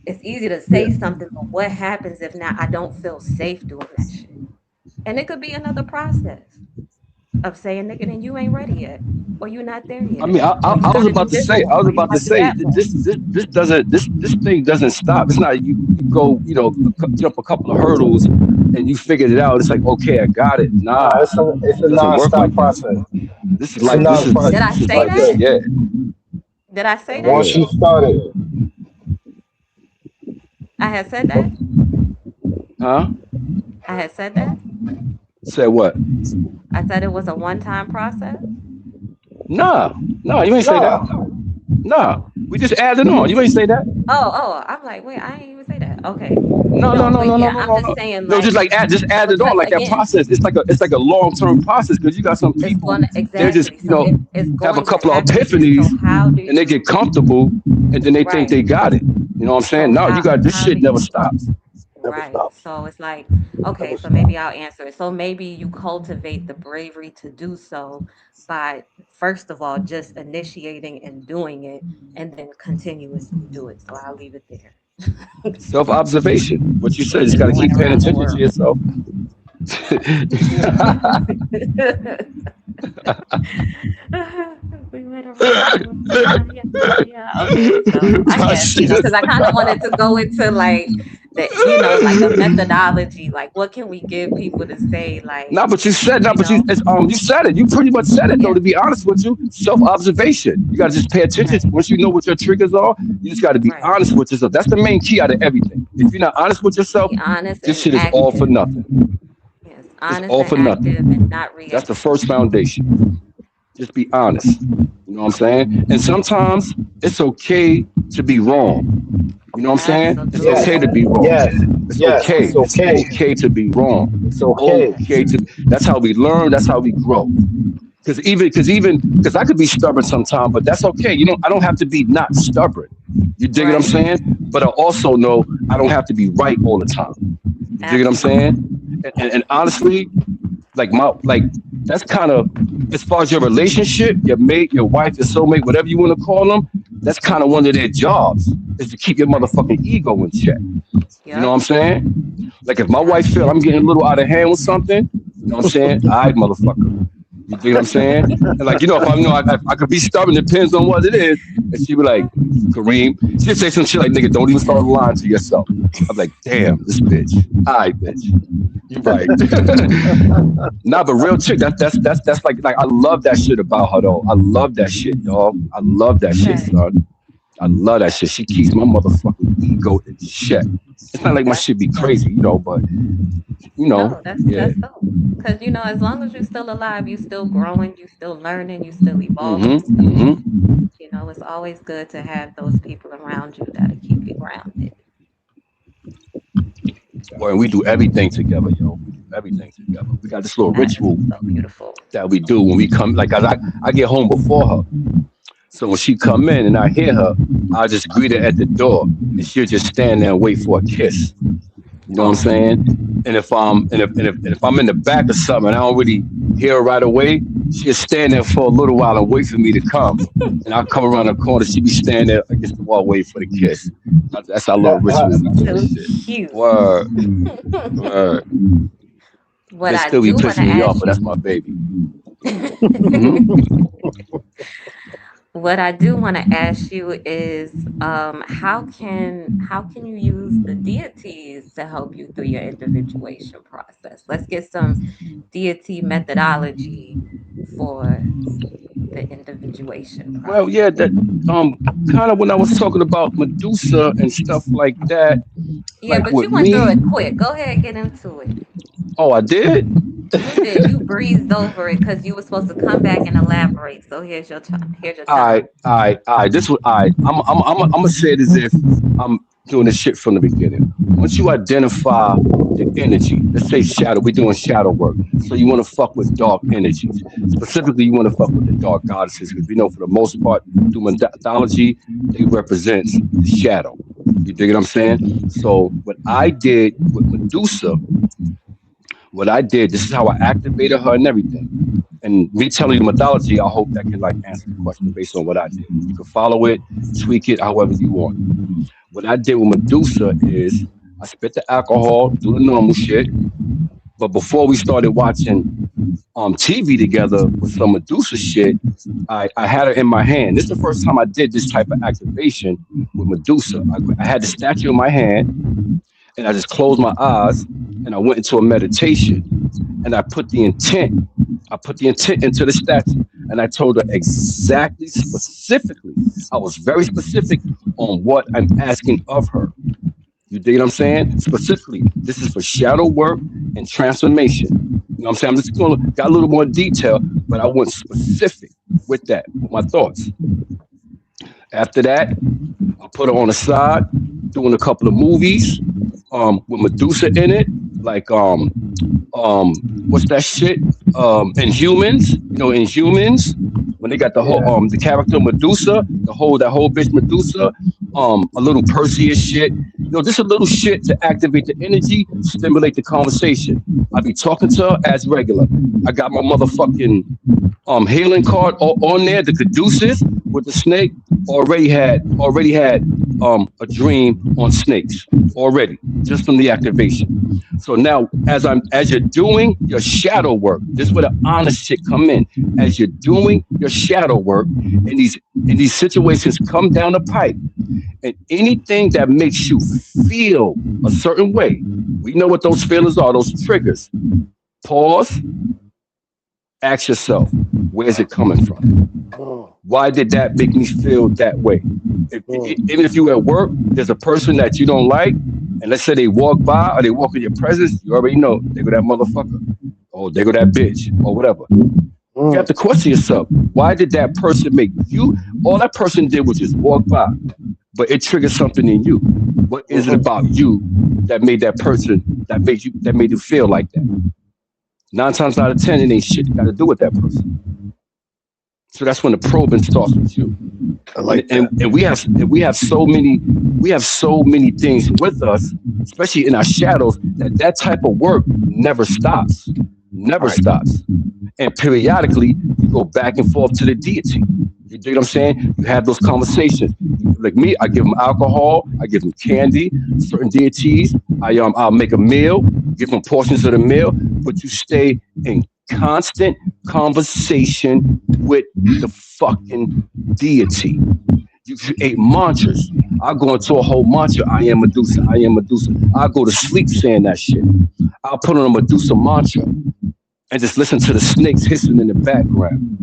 it's easy to Yeah. say something, but what happens if now I don't feel safe doing that shit? And it could be another process of saying, nigga, then you ain't ready yet, or you're not there I yet, mean, or you I was got to about do to this say, more, or you got to do that more. this thing doesn't stop. It's not you go, jump a couple of hurdles and you figured it out. It's like, okay, I got it. Nah, Nah, it's a it doesn't work non-stop like that. process. This is It's a like this is Did this I this is say like non-process. that? yeah, Did I say And that? once yeah. you started, I had said that. Huh? I had said that. Said what? I said it was a one-time process. Nah, nah, you ain't say that. nah, Nah, we just added on. You ain't say that. Oh, I'm like, wait, I ain't even say that. Okay. No, no, No, no, but no, no, yeah, no, I'm no, just no. saying No, just like like just add it on because like that again, process. It's like a long term process because you got some it's people going to they're just exactly. So it's have a going to couple of happen again. epiphanies So how do and they get you comfortable and then they think right. they got it. You know what I'm saying? So No, you got this how do shit never you stops. Never right. stops. So it's like, okay, Never so maybe stops. I'll answer it. So maybe you cultivate the bravery to do so by first of all just initiating and doing it and then continuously do it. So I'll leave it there. Self observation. What you said, We just just got to went keep paying around the attention to world. yourself. We went around the world. Yeah, yeah, yeah. Okay, so I Nah, guess, shit because is- I kind of wanted to go into like like a methodology, like what can we give people to say, like, Nah, but you said, nah, you but you, know, you said it. You pretty much said it though. yeah, To be honest with you, self observation. You got to just pay attention. right, Once you know what your triggers are, you just got to be right. honest with yourself. That's the main key out of everything. If you're not honest with yourself, Be honest this and shit is all for active. nothing. Yes, It's honest all and for active nothing. and not That's the reactive. first foundation. Just be honest. You know what I'm saying? And sometimes it's okay to be wrong. You know what I'm saying? It's yes, okay Absolutely. to be wrong. yes, It's yes. okay. It's Right. It's okay. okay to be wrong. It's It's okay. okay to. That's how we learn. That's how we grow. Because I could be stubborn sometimes, but that's okay. I don't have to be not stubborn. You dig what I'm Right. saying? But I also know I don't have to be right all the time. You dig what I'm saying? Absolutely. And honestly, like that's kind of, as far as your relationship, your mate, your wife, your soulmate, whatever you want to call them, that's kind of one of their jobs, is to keep your Right. motherfucking ego in check. You know Yep. what I'm saying? Like if my wife feel I'm getting a Absolutely. little out of hand with something, you know what I'm saying? All right, motherfucker. You dig what I'm saying? And like, if I could be stubborn, depends on what it is. And she be like, Kareem, she'd say some shit like, nigga, don't even start lying to yourself. I'm like, damn, this bitch. All right, bitch. You right. Nah, but real chick, that's like I love that shit about her though. I love that shit, dog. I love that shit, Okay. son. I love that shit. She keeps my motherfucking ego in check. It's not like my That's shit be what's up. crazy, but No, yeah. that's dope. Because as long as you're still alive, you still growing, you still learning, you still evolving. Mm-hmm. So, Mm-hmm. it's always good to have those people around you that'll keep you grounded. Boy, and we do everything together, yo. We do everything together. We got this little That is ritual so beautiful. that we do when we come. Like, I get home before her, so when she come in and I hear her, I just greet her at the door, and she'll just stand there and wait for a kiss. You know what I'm Oh, saying? And if I'm in the back or something and I don't really hear her right away, she'll stand there for a little while and wait for me to come. And I'll come around the corner, she be standing there against the wall waiting for the kiss. That's our little ritual we do and so shit. cute. Word, word. What Bitch I still be do want to pissing me off, ask but that's you, my baby. Hmm. what I do want to ask you is, how can you use the deities to help you through your individuation process? Let's get some deity methodology for the individuation Well, process. yeah, that kind of when I was talking about Medusa and stuff like that, Yeah, like but with you went through me. it quick. Go ahead, get into it. Oh, I did. You did. You breezed over it because you were supposed to come back and elaborate. So here's your time. Here's your time. I. This what I. I'm gonna say it as if I'm doing this shit from the beginning. Once you identify the energy, let's say shadow, we're doing shadow work. So you want to fuck with dark energies. Specifically, you want to fuck with the dark goddesses because we know for the most part through mythology they represent the shadow. You dig what I'm saying? So what I did with Medusa, what I did, this is how I activated her and everything. And me telling you mythology, I hope that can like answer the question based on what I did. You can follow it, tweak it however you want. What I did with Medusa is I spit the alcohol, do the normal shit. But before we started watching TV together with some Medusa shit, I had her in my hand. This is the first time I did this type of activation with Medusa. I had the statue in my hand and I just closed my eyes and I went into a meditation and I put the intent into the statue and I told her exactly, specifically. I was very specific on what I'm asking of her. You dig what I'm saying? Specifically, this is for shadow work and transformation. You know what I'm saying? I'm just going to got a little more detail, but I went specific with that, with my thoughts. After that, I put her on the side, doing a couple of movies with Medusa in it, like what's that shit? Inhumans, Inhumans, when they got the whole Yeah. the character Medusa, that whole bitch Medusa, a little Perseus shit, just a little shit to activate the energy, stimulate the conversation. I be talking to her as regular. I got my motherfucking healing card on there, the caduceus with the snake. Already had a dream on snakes already, just from the activation. So now, as you're doing your shadow work, this is where the honest shit come in. As you're doing your shadow work, and these situations come down the pipe, and anything that makes you feel a certain way, we know what those feelings are, those triggers. Pause, ask yourself, where's it coming from? Mm, Why did that make me feel that way? mm, Even if you at work, there's a person that you don't like, and let's say they walk by or they walk in your presence, you already know they go that motherfucker, or they go that bitch, or whatever. You have mm, to question yourself. Why did that person make you? All that person did was just walk by, but it triggered something in you. What is it mhm, about you that made that person that made you feel like that? Nine times out of ten, it ain't shit you got to do with that person. So that's when the probing starts with you. I And, like and, that. and we have so many things with us, especially in our shadows, that type of work never stops, never Right. stops. And periodically, you go back and forth to the deity. You dig what I'm saying? You have those conversations. Like me, I give them alcohol, I give them candy. Certain deities, I'll make a meal, give them portions of the meal, but you stay in constant conversation with the fucking deity. You create mantras. I'll go into a whole mantra. I am Medusa. I am Medusa. I'll go to sleep saying that shit. I'll put on a Medusa mantra and just listen to the snakes hissing in the background.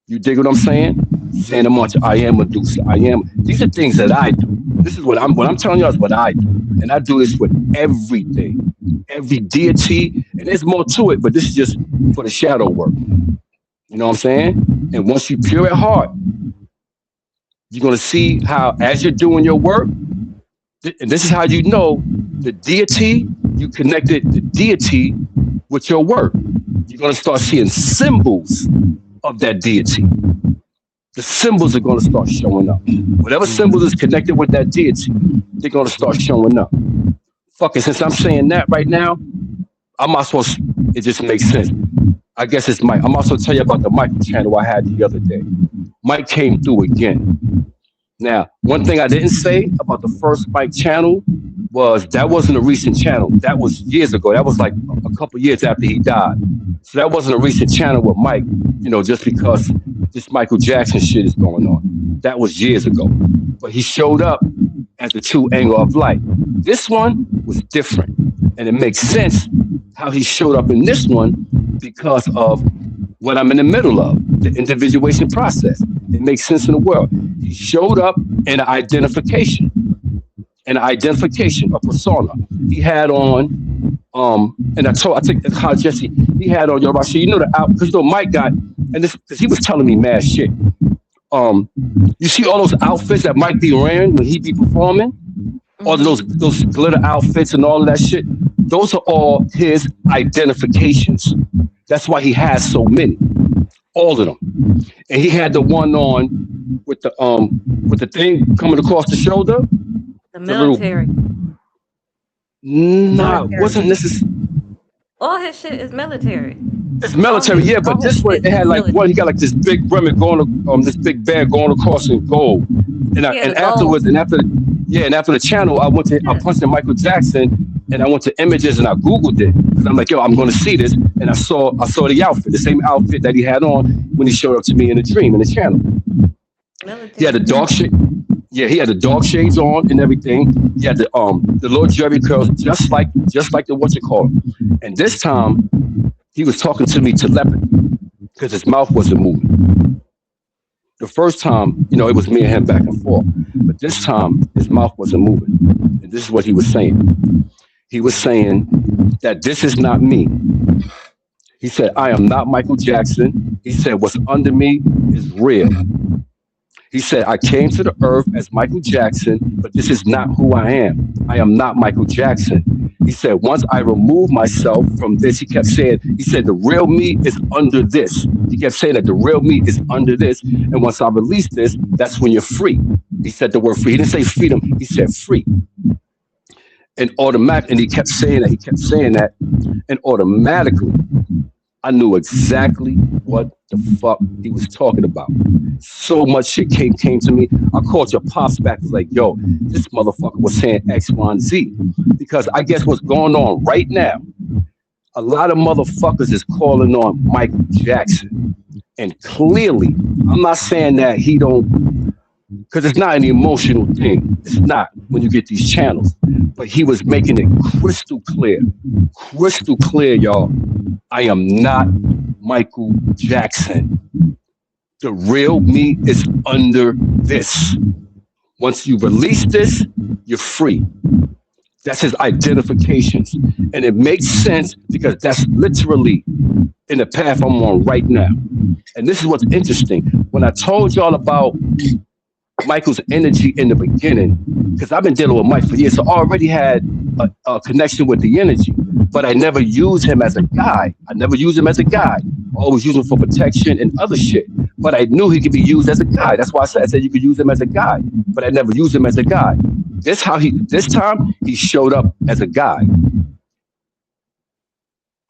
You dig what I'm saying? Saying a mantra. I am Medusa. I am. These are things that I do. This is what I'm telling you is what I do, and I do this with everything, every deity, and there's more to it. But this is just for the shadow work. You know what I'm saying? And once you pure at heart, you're gonna see how as you're doing your work, and this is how you know the deity, you connected the deity with your work. You're gonna start seeing symbols of that deity. The symbols are gonna start showing up. Whatever symbol is connected with that deity, they're gonna start showing up. Fucking since I'm saying that right now, I'm not supposed it just makes sense. I guess it's Mike. I'm also tell you about the Michael channel I had the other day. Mike came through again. Now, one thing I didn't say about the first Mike channel was that wasn't a recent channel. That was years ago. That was like a couple years after he died. So that wasn't a recent channel with Mike, just because this Michael Jackson shit is going on. That was years ago. But he showed up as the true angle of light. This one was different. And it makes sense how he showed up in this one because of what I'm in the middle of, the individuation process. It makes sense in the world. He showed up in an identification, a persona. He had on, and I think that's how Jesse, he had on, Rashi, the out, because Mike got, and this, because he was telling me mad shit. Um, you see all those outfits that Mike be wearing when he be performing? All of Mm-hmm. those glitter outfits and all of that shit, those are all his identifications. That's why he has so many, all of them. And he had the one on with the thing coming across the shoulder, The the little military. nah, Military. wasn't necessarily. All his shit is military. It's military, yeah, but All his this one shit it is had like one. He military. got like this big remnant this big bag going across in gold, He had and a gold. afterwards, and after the channel, I Yeah. punched in Michael Jackson, and I went to images and I googled it because I'm like, yo, I'm going to see this, and I saw the outfit, the same outfit that he had on when he showed up to me in a dream in the channel. He had the Military. dark shit. Yeah, he had the dark shades on and everything. He had the little Jerry curls, just like the what you call it. And this time he was talking to me telepathy because his mouth wasn't moving. The first time, it was me and him back and forth. But this time his mouth wasn't moving. And this is what he was saying. He was saying that this is not me. He said, I am not Michael Jackson. He said, what's under me is real. He said, I came to the earth as Michael Jackson, but this is not who I am. I am not Michael Jackson. He said, once I remove myself from this, he said, the real me is under this. He kept saying that the real me is under this. And once I release this, that's when you're free. He said the word free. He didn't say freedom. He said free. And he kept saying that. And automatically, I knew exactly what the fuck he was talking about. So much shit came to me. I called your pops back. Was like, yo, this motherfucker was saying X, Y, and Z. Because I guess what's going on right now, a lot of motherfuckers is calling on Michael Jackson. And clearly, I'm not saying that he don't, because it's not an emotional thing. It's not when you get these channels. But he was making it crystal clear, y'all. I am not Michael Jackson. The real me is under this. Once you release this, you're free. That's his identifications. And it makes sense because that's literally in the path I'm on right now. And this is what's interesting. When I told y'all about Michael's energy in the beginning, because I've been dealing with Mike for years, so I already had a connection with the energy. but I never use him as a guide. I never use him as a guide. I always use him for protection and other shit. But I knew he could be used as a guide. That's why I said you could use him as a guide. But I never used him as a guide. This time he showed up as a guide.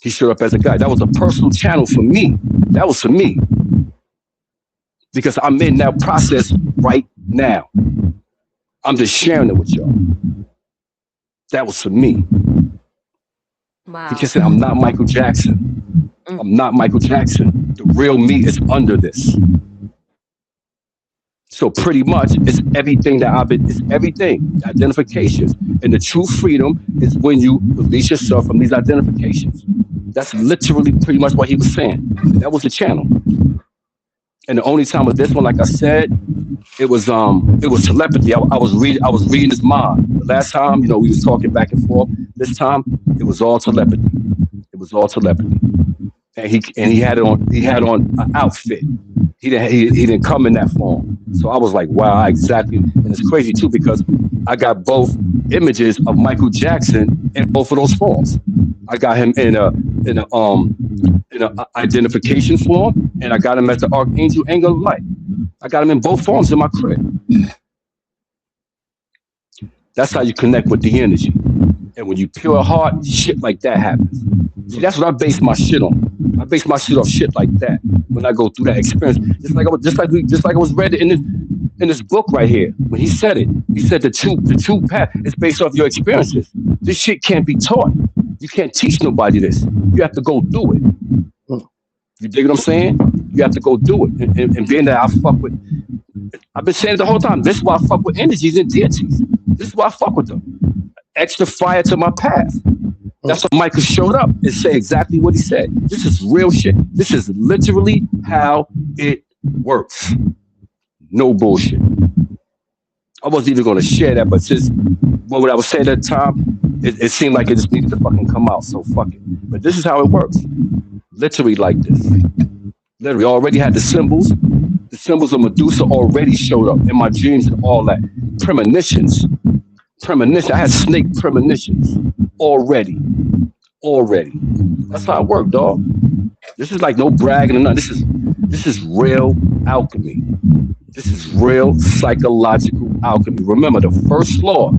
He showed up as a guide. That was a personal channel for me. That was for me. Because I'm in that process right now. I'm just sharing it with y'all. That was for me. Wow. Because I'm not Michael Jackson. Mm. I'm not Michael Jackson. The real me is under this. So pretty much it's everything that I've been, it's everything. Identifications. And the true freedom is when you release yourself from these identifications. That's literally pretty much what he was saying. And that was the channel. And the only time with this one, like I said, it was telepathy. I was reading his mind. The last time, we was talking back and forth. This time it was all telepathy. It was all telepathy. And he had on an outfit. He didn't come in that form. So I was like, wow, exactly. And it's crazy too because I got both images of Michael Jackson in both of those forms. I got him in a identification form, and I got him as the Archangel Angel of Light. I got him in both forms in my crib. That's how you connect with the energy. And when you pure heart, shit like that happens. See, that's what I base my shit on. I base my shit off shit like that when I go through that experience. Just like I was read it in this book right here. When he said it, he said the two path is based off your experiences. This shit can't be taught. You can't teach nobody this. You have to go through it. You dig what I'm saying? You have to go do it. And being that I've been saying it the whole time. This is why I fuck with energies and deities. This is why I fuck with them. Extra fire to my path. That's why Michael showed up and said exactly what he said. This is real shit. This is literally how it works. No bullshit. I wasn't even going to share that, but since what I was saying at the time, it seemed like it just needed to fucking come out. So fuck it. But this is how it works. Literally like this. Literally already had the symbols. The symbols of Medusa already showed up in my dreams and all that. Premonitions. I had snake premonitions already. That's how it worked, dog. This is like no bragging or nothing. This is real alchemy. This is real psychological alchemy. Remember, the first law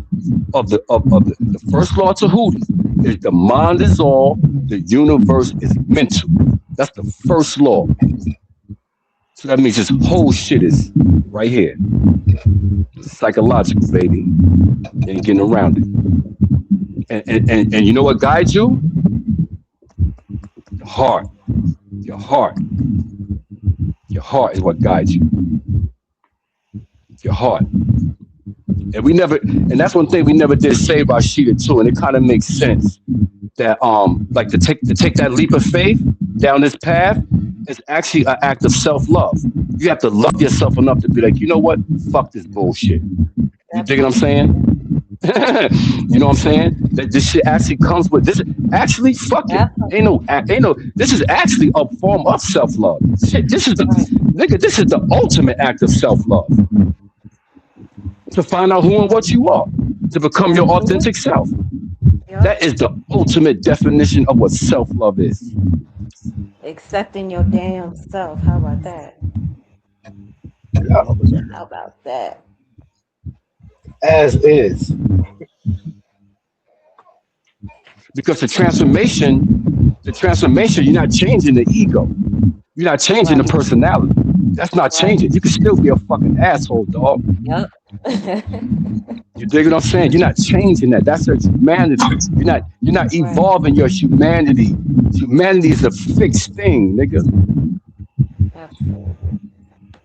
the first law to Tahuti is the mind is all, the universe is mental. That's the first law. So that means this whole shit is right here. Psychological, baby. Ain't getting around it. And you know what guides you? The heart. Your heart. Your heart is what guides you. Your heart. And that's one thing we never did say about Sheeta too, and it kind of makes sense that like to take that leap of faith down this path is actually an act of self-love. You have to love yourself enough to be like, you know what? Fuck this bullshit. You dig what I'm saying? You know what I'm saying? That this shit actually comes with this. Actually, fuck it. Ain't no. This is actually a form of self-love. Shit, this is the ultimate act of self-love. To find out who and what you are, to become your authentic self. Yep. That is the ultimate definition of what self-love is. Accepting your damn self. How about that? Yeah, 100%. How about that? As is. Because the transformation, you're not changing the ego. You're not changing the Right. personality. That's not Right. changing. You can still be a fucking asshole, dog. Yep. You dig what I'm saying? You're not changing that. That's your humanity. You're not Right. evolving your humanity. Humanity is a fixed thing, nigga. Absolutely.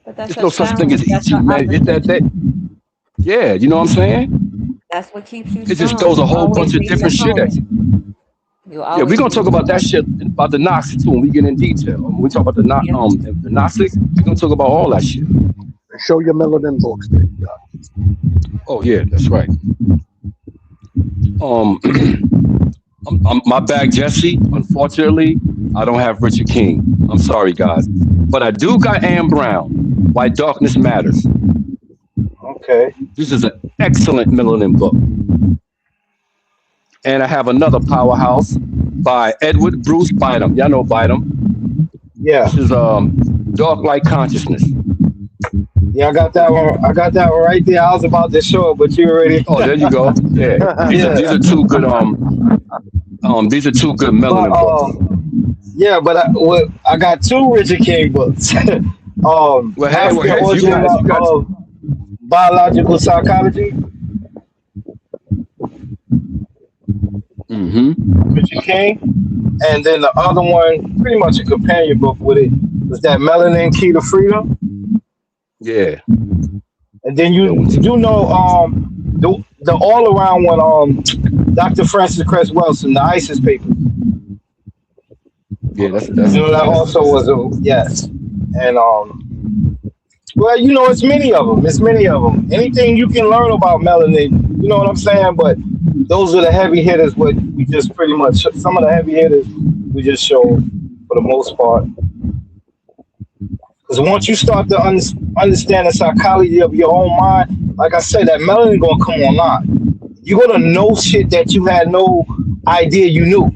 But that's There's a no such thing challenge. as That's the humanity. It's that yeah, you know what I'm saying? That's what keeps you It just strong. throws a You whole always bunch of be the different shit at opponent. you. You Yeah, we're always gonna be talk the about that opponent. shit about the Gnostics too when we get in detail. When we talk about Yeah. the Gnostics, we're gonna talk about all that shit. Show your melanin books that you got. Oh yeah, that's right. Um, my bag, Jesse. Unfortunately, I don't have Richard King. I'm sorry, guys, but I do got Ann Brown. Why Darkness Matters. Okay. This is an excellent melanin book. And I have another powerhouse by Edward Bruce Bynum. Y'all know Bynum. Yeah, This is Dark Light Consciousness. yeah, I got that one. I got that one right there. I was about to show it, but you already. Oh, there you go. Yeah, these Yeah, are two good these are two good but melanin books. yeah, but I got two Richard King books. Well, African hey, if Origin you got of Biological Psychology, mm-hmm. Richard King, and then the other one, pretty much a companion book with it, was that Melanin Key to Freedom. Yeah, And then good one you too. do know the all around one, Dr. Francis Cress Wilson, the ISIS paper. Yeah, You know that also was a yes. And well, you know, it's many of them. It's many of them. Anything you can learn about melanin, you know what I'm saying? But those are the heavy hitters. What we just pretty much some of the heavy hitters we just showed for the most part. Because once you start to understand the psychology of your own mind, like I said, that melanin gonna come online. You're gonna know shit that you had no idea you knew.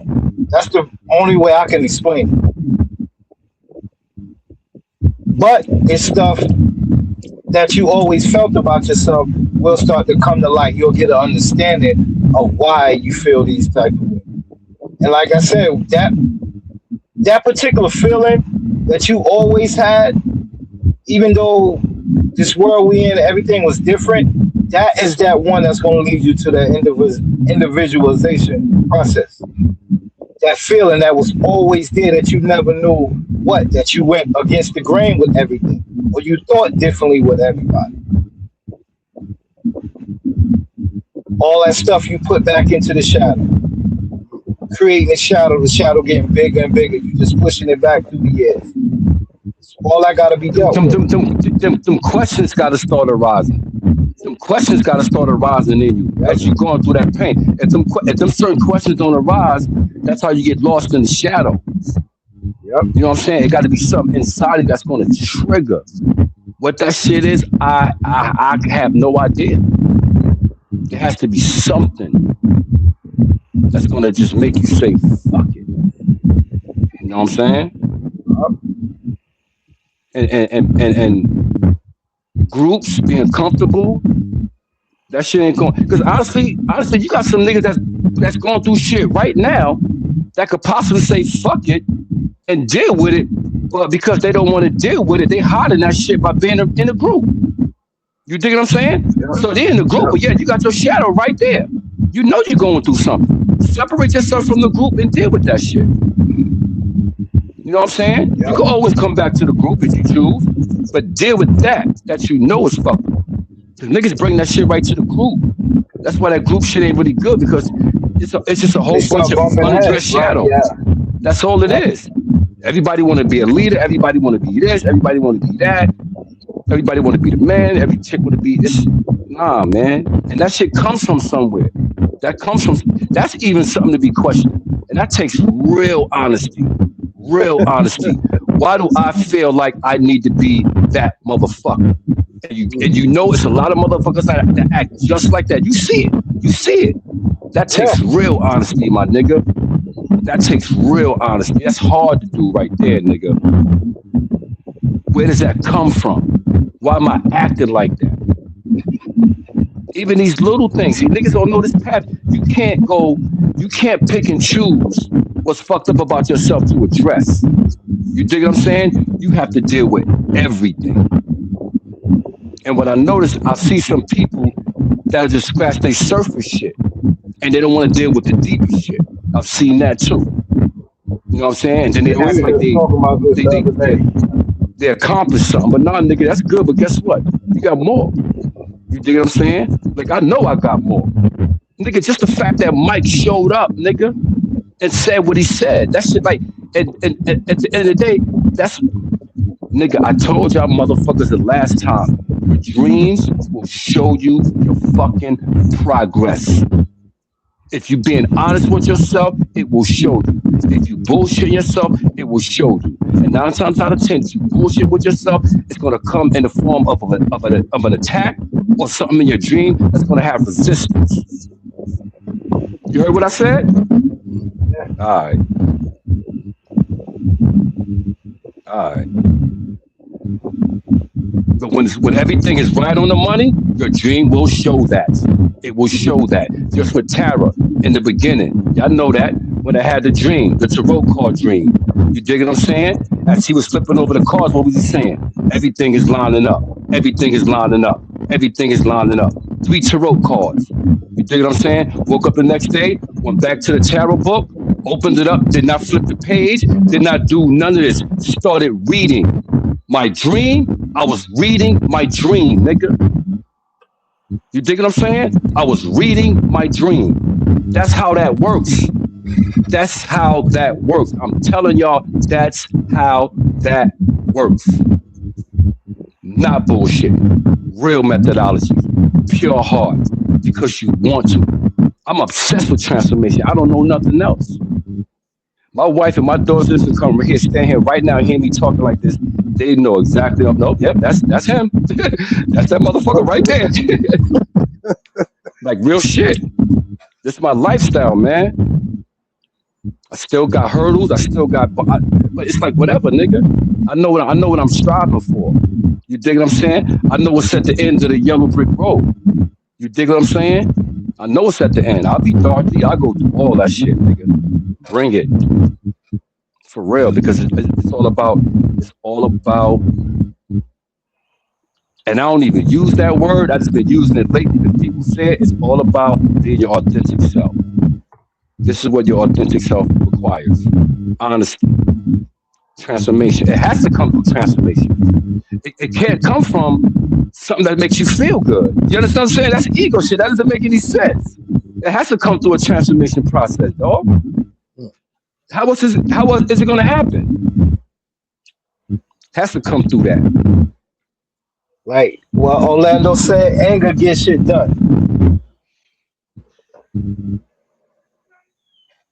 That's the only way I can explain it. But it's stuff that you always felt about yourself will start to come to light. You'll get an understanding of why you feel these type of things. And like I said, that particular feeling that you always had, even though this world we in, everything was different, that is that one that's going to lead you to the individualization process. That feeling that was always there that you never knew that you went against the grain with everything, or you thought differently with everybody. All that stuff you put back into the shadow, creating the shadow getting bigger and bigger. You just pushing it back through the years. All that got to be Them, dealt them, with. them, them questions got to start arising. Some questions got to start arising in you as you're going through that pain. If them certain questions don't arise, that's how you get lost in the shadow. Yep. You know what I'm saying? It got to be something inside you that's going to trigger. What that shit is, I have no idea. There has to be something that's going to just make you say, fuck it. You know what I'm saying? And groups being comfortable, that shit ain't going. Because honestly, you got some niggas that's going through shit right now that could possibly say fuck it and deal with it, but because they don't want to deal with it, they hiding that shit by being in a group. You dig what I'm saying? So they're in the group, but yeah, you got your shadow right there. You know you're going through something. Separate yourself from the group and deal with that shit. You know what I'm saying? You can always come back to the group if you choose, but deal with that you know is fucked up. Because niggas bring that shit right to the group. That's why that group shit ain't really good, because it's just a They whole bunch start of bumping unaddressed heads, right? shadows. Yeah. That's all it is. Everybody want to be a leader. Everybody want to be this. Everybody want to be that. Everybody want to be the man. Every chick want to be this. Nah, man. And that shit comes from somewhere. That's even something to be questioned. And that takes real honesty. Real honesty. Why do I feel like I need to be that motherfucker? And you know it's a lot of motherfuckers that act just like that. You see it. You see it. That Yeah. takes real honesty, my nigga. That takes real honesty. That's hard to do right there, nigga. Where does that come from? Why am I acting like that? Even these little things. See, niggas don't know this path. You can't pick and choose what's fucked up about yourself to address. You dig what I'm saying? You have to deal with everything. And what I notice, I see some people that just scratch their surface shit and they don't want to deal with the deeper shit. I've seen that too. You know what I'm saying? And then they Yeah, we act were like just talking about this the other day. they accomplished something. But nah, nigga, that's good. But guess what? You got more. You dig what I'm saying? Like, I know I got more. Nigga, just the fact that Mike showed up, nigga, and said what he said. That shit, like, and at the end of the day, that's, nigga, I told y'all motherfuckers the last time. Your dreams will show you your fucking progress. If you're being honest with yourself, it will show you. If you bullshit yourself, it will show you. And 9 times out of 10, if you bullshit with yourself, it's going to come in the form of an attack or something in your dream that's going to have resistance. You heard what I said? All right, all right. But when everything is right on the money, your dream will show that. It will show that. Just with Tara in the beginning, y'all know that when I had the dream, the tarot card dream. You dig what I'm saying? As he was flipping over the cards, what was he saying? Everything is lining up. Everything is lining up. Everything is lining up. Three tarot cards. You dig what I'm saying? Woke up the next day, went back to the tarot book, opened it up, did not flip the page, did not do none of this. Started reading my dream. I was reading my dream, nigga. You dig what I'm saying? I was reading my dream. That's how that works. That's how that works. I'm telling y'all, that's how that works. Not bullshit. Real methodology. Pure heart. Because you want to. I'm obsessed with transformation. I don't know nothing else. My wife and my daughters can come right here, stand here right now, and hear me talking like this. They know exactly. Nope, yep, that's him. That's that motherfucker right there. Like real shit. This is my lifestyle, man. I still got hurdles. I still got, but it's like whatever, nigga. I know what I'm striving for. You dig what I'm saying? I know what's at the end of the yellow brick road. You dig what I'm saying? I know it's at the end. I'll be darky. I'll go through all that shit, nigga. Bring it. For real, because it's all about, and I don't even use that word. I just been using it lately because people say it's all about being your authentic self. This is what your authentic self requires. Honesty, transformation. It has to come through transformation. It can't come from something that makes you feel good. You understand what I'm saying? That's ego shit. That doesn't make any sense. It has to come through a transformation process, dog. How is it going to happen? It has to come through that. Like what Orlando said, anger gets shit done.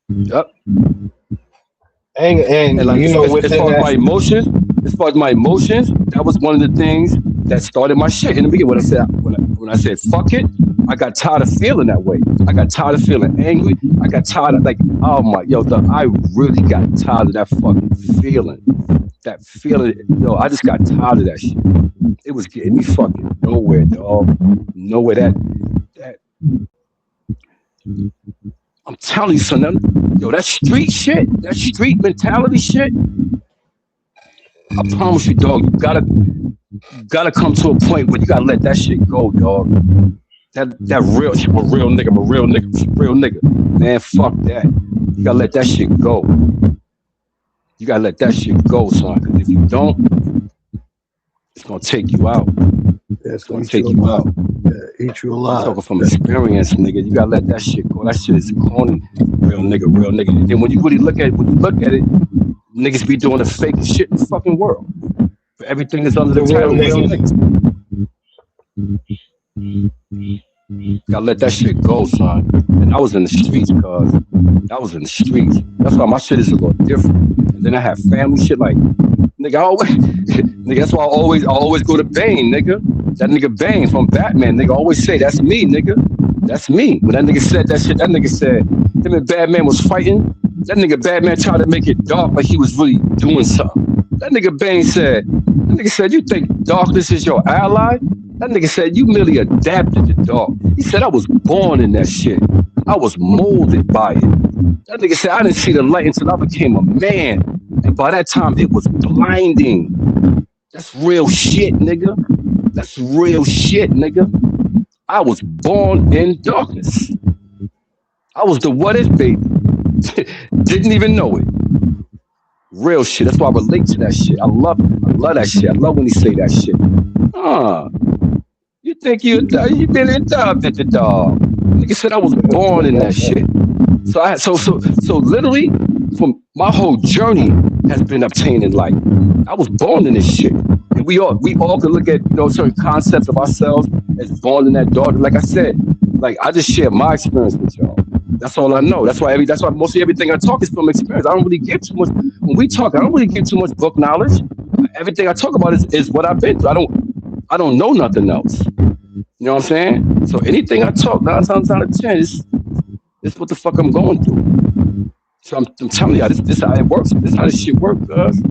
Yep. Anger, and like you know, as within far as that, my emotions, that was one of the things that started my shit in the beginning. When I said fuck it, I got tired of feeling that way. I got tired of feeling angry. I got tired of like, oh my, I really got tired of that fucking feeling. That feeling, I just got tired of that shit. It was getting me fucking nowhere, dog. Nowhere. That I'm telling you, son. That street shit, that street mentality shit. I promise you, dog. You gotta come to a point where you gotta let that shit go, dog. That real shit, I'm a real nigga. Man, fuck that. You gotta let that shit go. You gotta let that shit go, son. Because if you don't, it's gonna take you out. Yeah, It's gonna take you out. Yeah, eat you I'm alive. talking from experience, nigga. You gotta let that shit go. That shit is corny. Real nigga. And then when you really look at it, niggas be doing the fakest shit in the fucking world. But everything is under the the real title real niggas. niggas. Gotta let that shit go, son. And I was in the streets, cuz. I was in the streets. That's why my shit is a little different. And then I have family shit like, nigga, nigga, that's why I always go to Bane, nigga. That nigga Bane from Batman, nigga, always say, that's me, nigga. That's me. When that nigga said that shit, that nigga said, him and Batman was fighting. That nigga Batman tried to make it dark like he was really doing something. That nigga Bane said, you think darkness is your ally? That nigga said, you merely adapted to dark. He said, I was born in that shit. I was molded by it. That nigga said, I didn't see the light until I became a man. And by that time, it was blinding. That's real shit, nigga. That's real shit, nigga. I was born in darkness. I was the what if baby. Didn't even know it. Real shit. That's why I relate to that shit. I love that shit. I love when he say that shit. You think you been adopted the dog. Nigga said I was born in that shit. So literally, from my whole journey has been obtaining light. I was born in this shit. And we all can look at certain concepts of ourselves as born in that dark. Like I said, like I just share my experience with y'all. That's all I know. That's why mostly everything I talk is from experience. I don't really give too much when we talk. I don't really give too much book knowledge. Everything I talk about is what I've been through. I don't know nothing else. You know what I'm saying? So anything I talk 9 times out of 10 is This is what the fuck I'm going through. So I'm telling y'all, this how it works. This how this shit works, guys.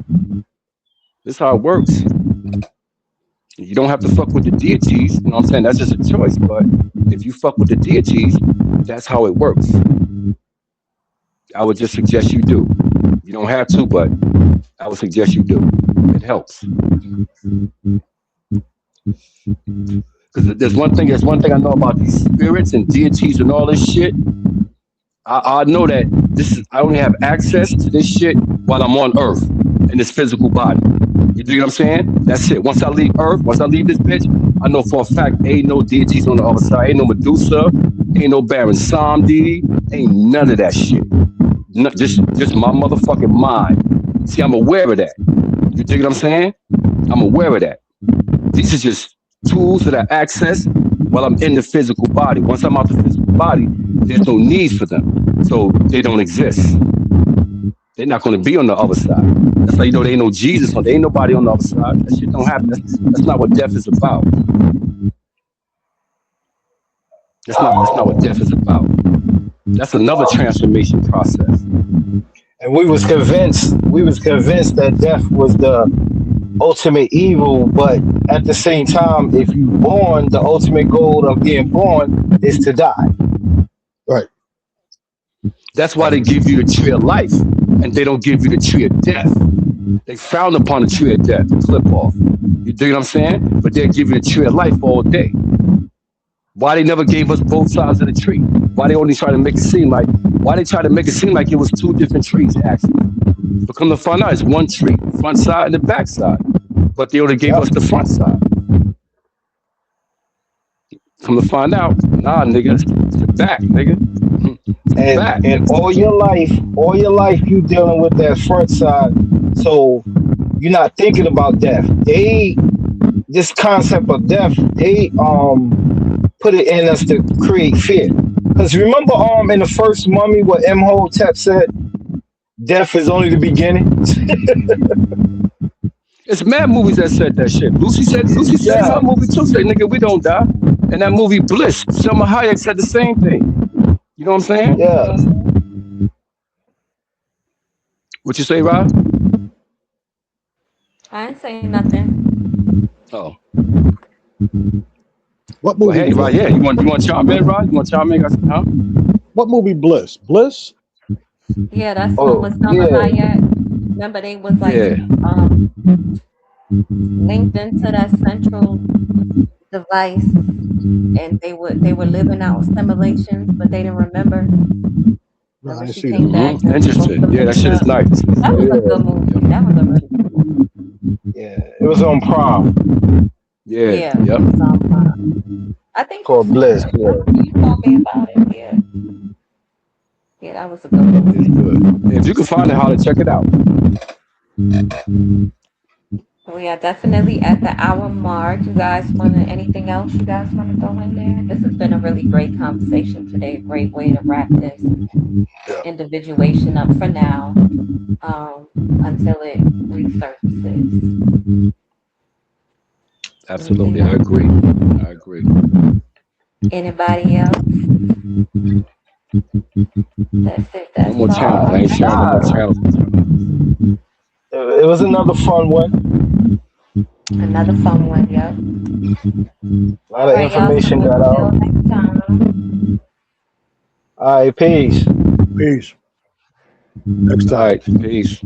This how it works. You don't have to fuck with the deities. You know what I'm saying? That's just a choice. But if you fuck with the deities, that's how it works. I would just suggest you do. You don't have to, but I would suggest you do. It helps. Because there's one thing I know about these spirits and deities and all this shit. I know that I only have access to this shit while I'm on Earth in this physical body. You dig what I'm saying? That's it. Once I leave Earth, once I leave this bitch, I know for a fact ain't no deities on the other side. Ain't no Medusa, ain't no Baron Samedi, ain't none of that shit. No, just my motherfucking mind. See, I'm aware of that. You dig what I'm saying? I'm aware of that. These are just tools that I access while I'm in the physical body. Once I'm out the physical body, there's no need for them. So they don't exist. They're not going to be on the other side. That's how you know there ain't no Jesus. There ain't nobody on the other side. That shit don't happen. That's not what death is about. That's not what death is about. That's another transformation process. And we was convinced that death was the ultimate evil, but at the same time, if you born, the ultimate goal of being born is to die. Right. That's why they give you the tree of life and they don't give you the tree of death. They frown upon the tree of death, the clip off. You dig what I'm saying? But they'll give you the tree of life all day. Why they never gave us both sides of the tree? Why they only try to make it seem like it was two different trees, actually. But come to find out, it's one tree, front side and the back side. But they only gave Yep. us the front side. Come to find out, nah, nigga, it's the back, nigga. It's the back. And all your life you dealing with that front side, so you're not thinking about death. This concept of death, they put it in us to create fear. Because remember in the first Mummy what Imhotep said, death is only the beginning. It's mad movies that said that shit. Lucy said in her Yeah, movie too, say, nigga, we don't die. And that movie Bliss, Selma Hayek said the same thing. You know what I'm saying? yeah. What you say, Rob? I ain't say nothing. Oh. What Well, movie hey, was Rod, yeah, that? you want to chime in, Rod? You want to chime in? I said, huh? What movie? Bliss. Bliss. Yeah, that's one Oh with Selma yeah, Hayek. Remember, they was like Yeah. um linked into that central device, and they were living out simulations, but they didn't remember. No, I Remember, didn't she see that. came back and woke Interesting. the Yeah, that bitch shit is up. nice. That was a yeah, good Yep. movie. That was a really good movie. yeah. It was on prom Yeah. Yeah, Yep. it was on Prime. I think you called saw Bliss. it. Yeah. Remember, you told me about it. Yeah, yeah, that was a good It's movie. good. If you can find it, how to check it out. We are definitely at the hour mark. You guys want anything else? You guys want to go in there? This has been a really great conversation today. A great way to wrap this Yeah. individuation up for now, until it resurfaces. Anything Absolutely, I else? agree. I agree. Anybody else? That's it. No more That's channels. I all. ain't sharing no more channels with y'all. It was another fun one. Another fun one. Yep. A lot All of right, y'all. So information got until out. next time. All right, peace. Peace. Next All time. right, peace.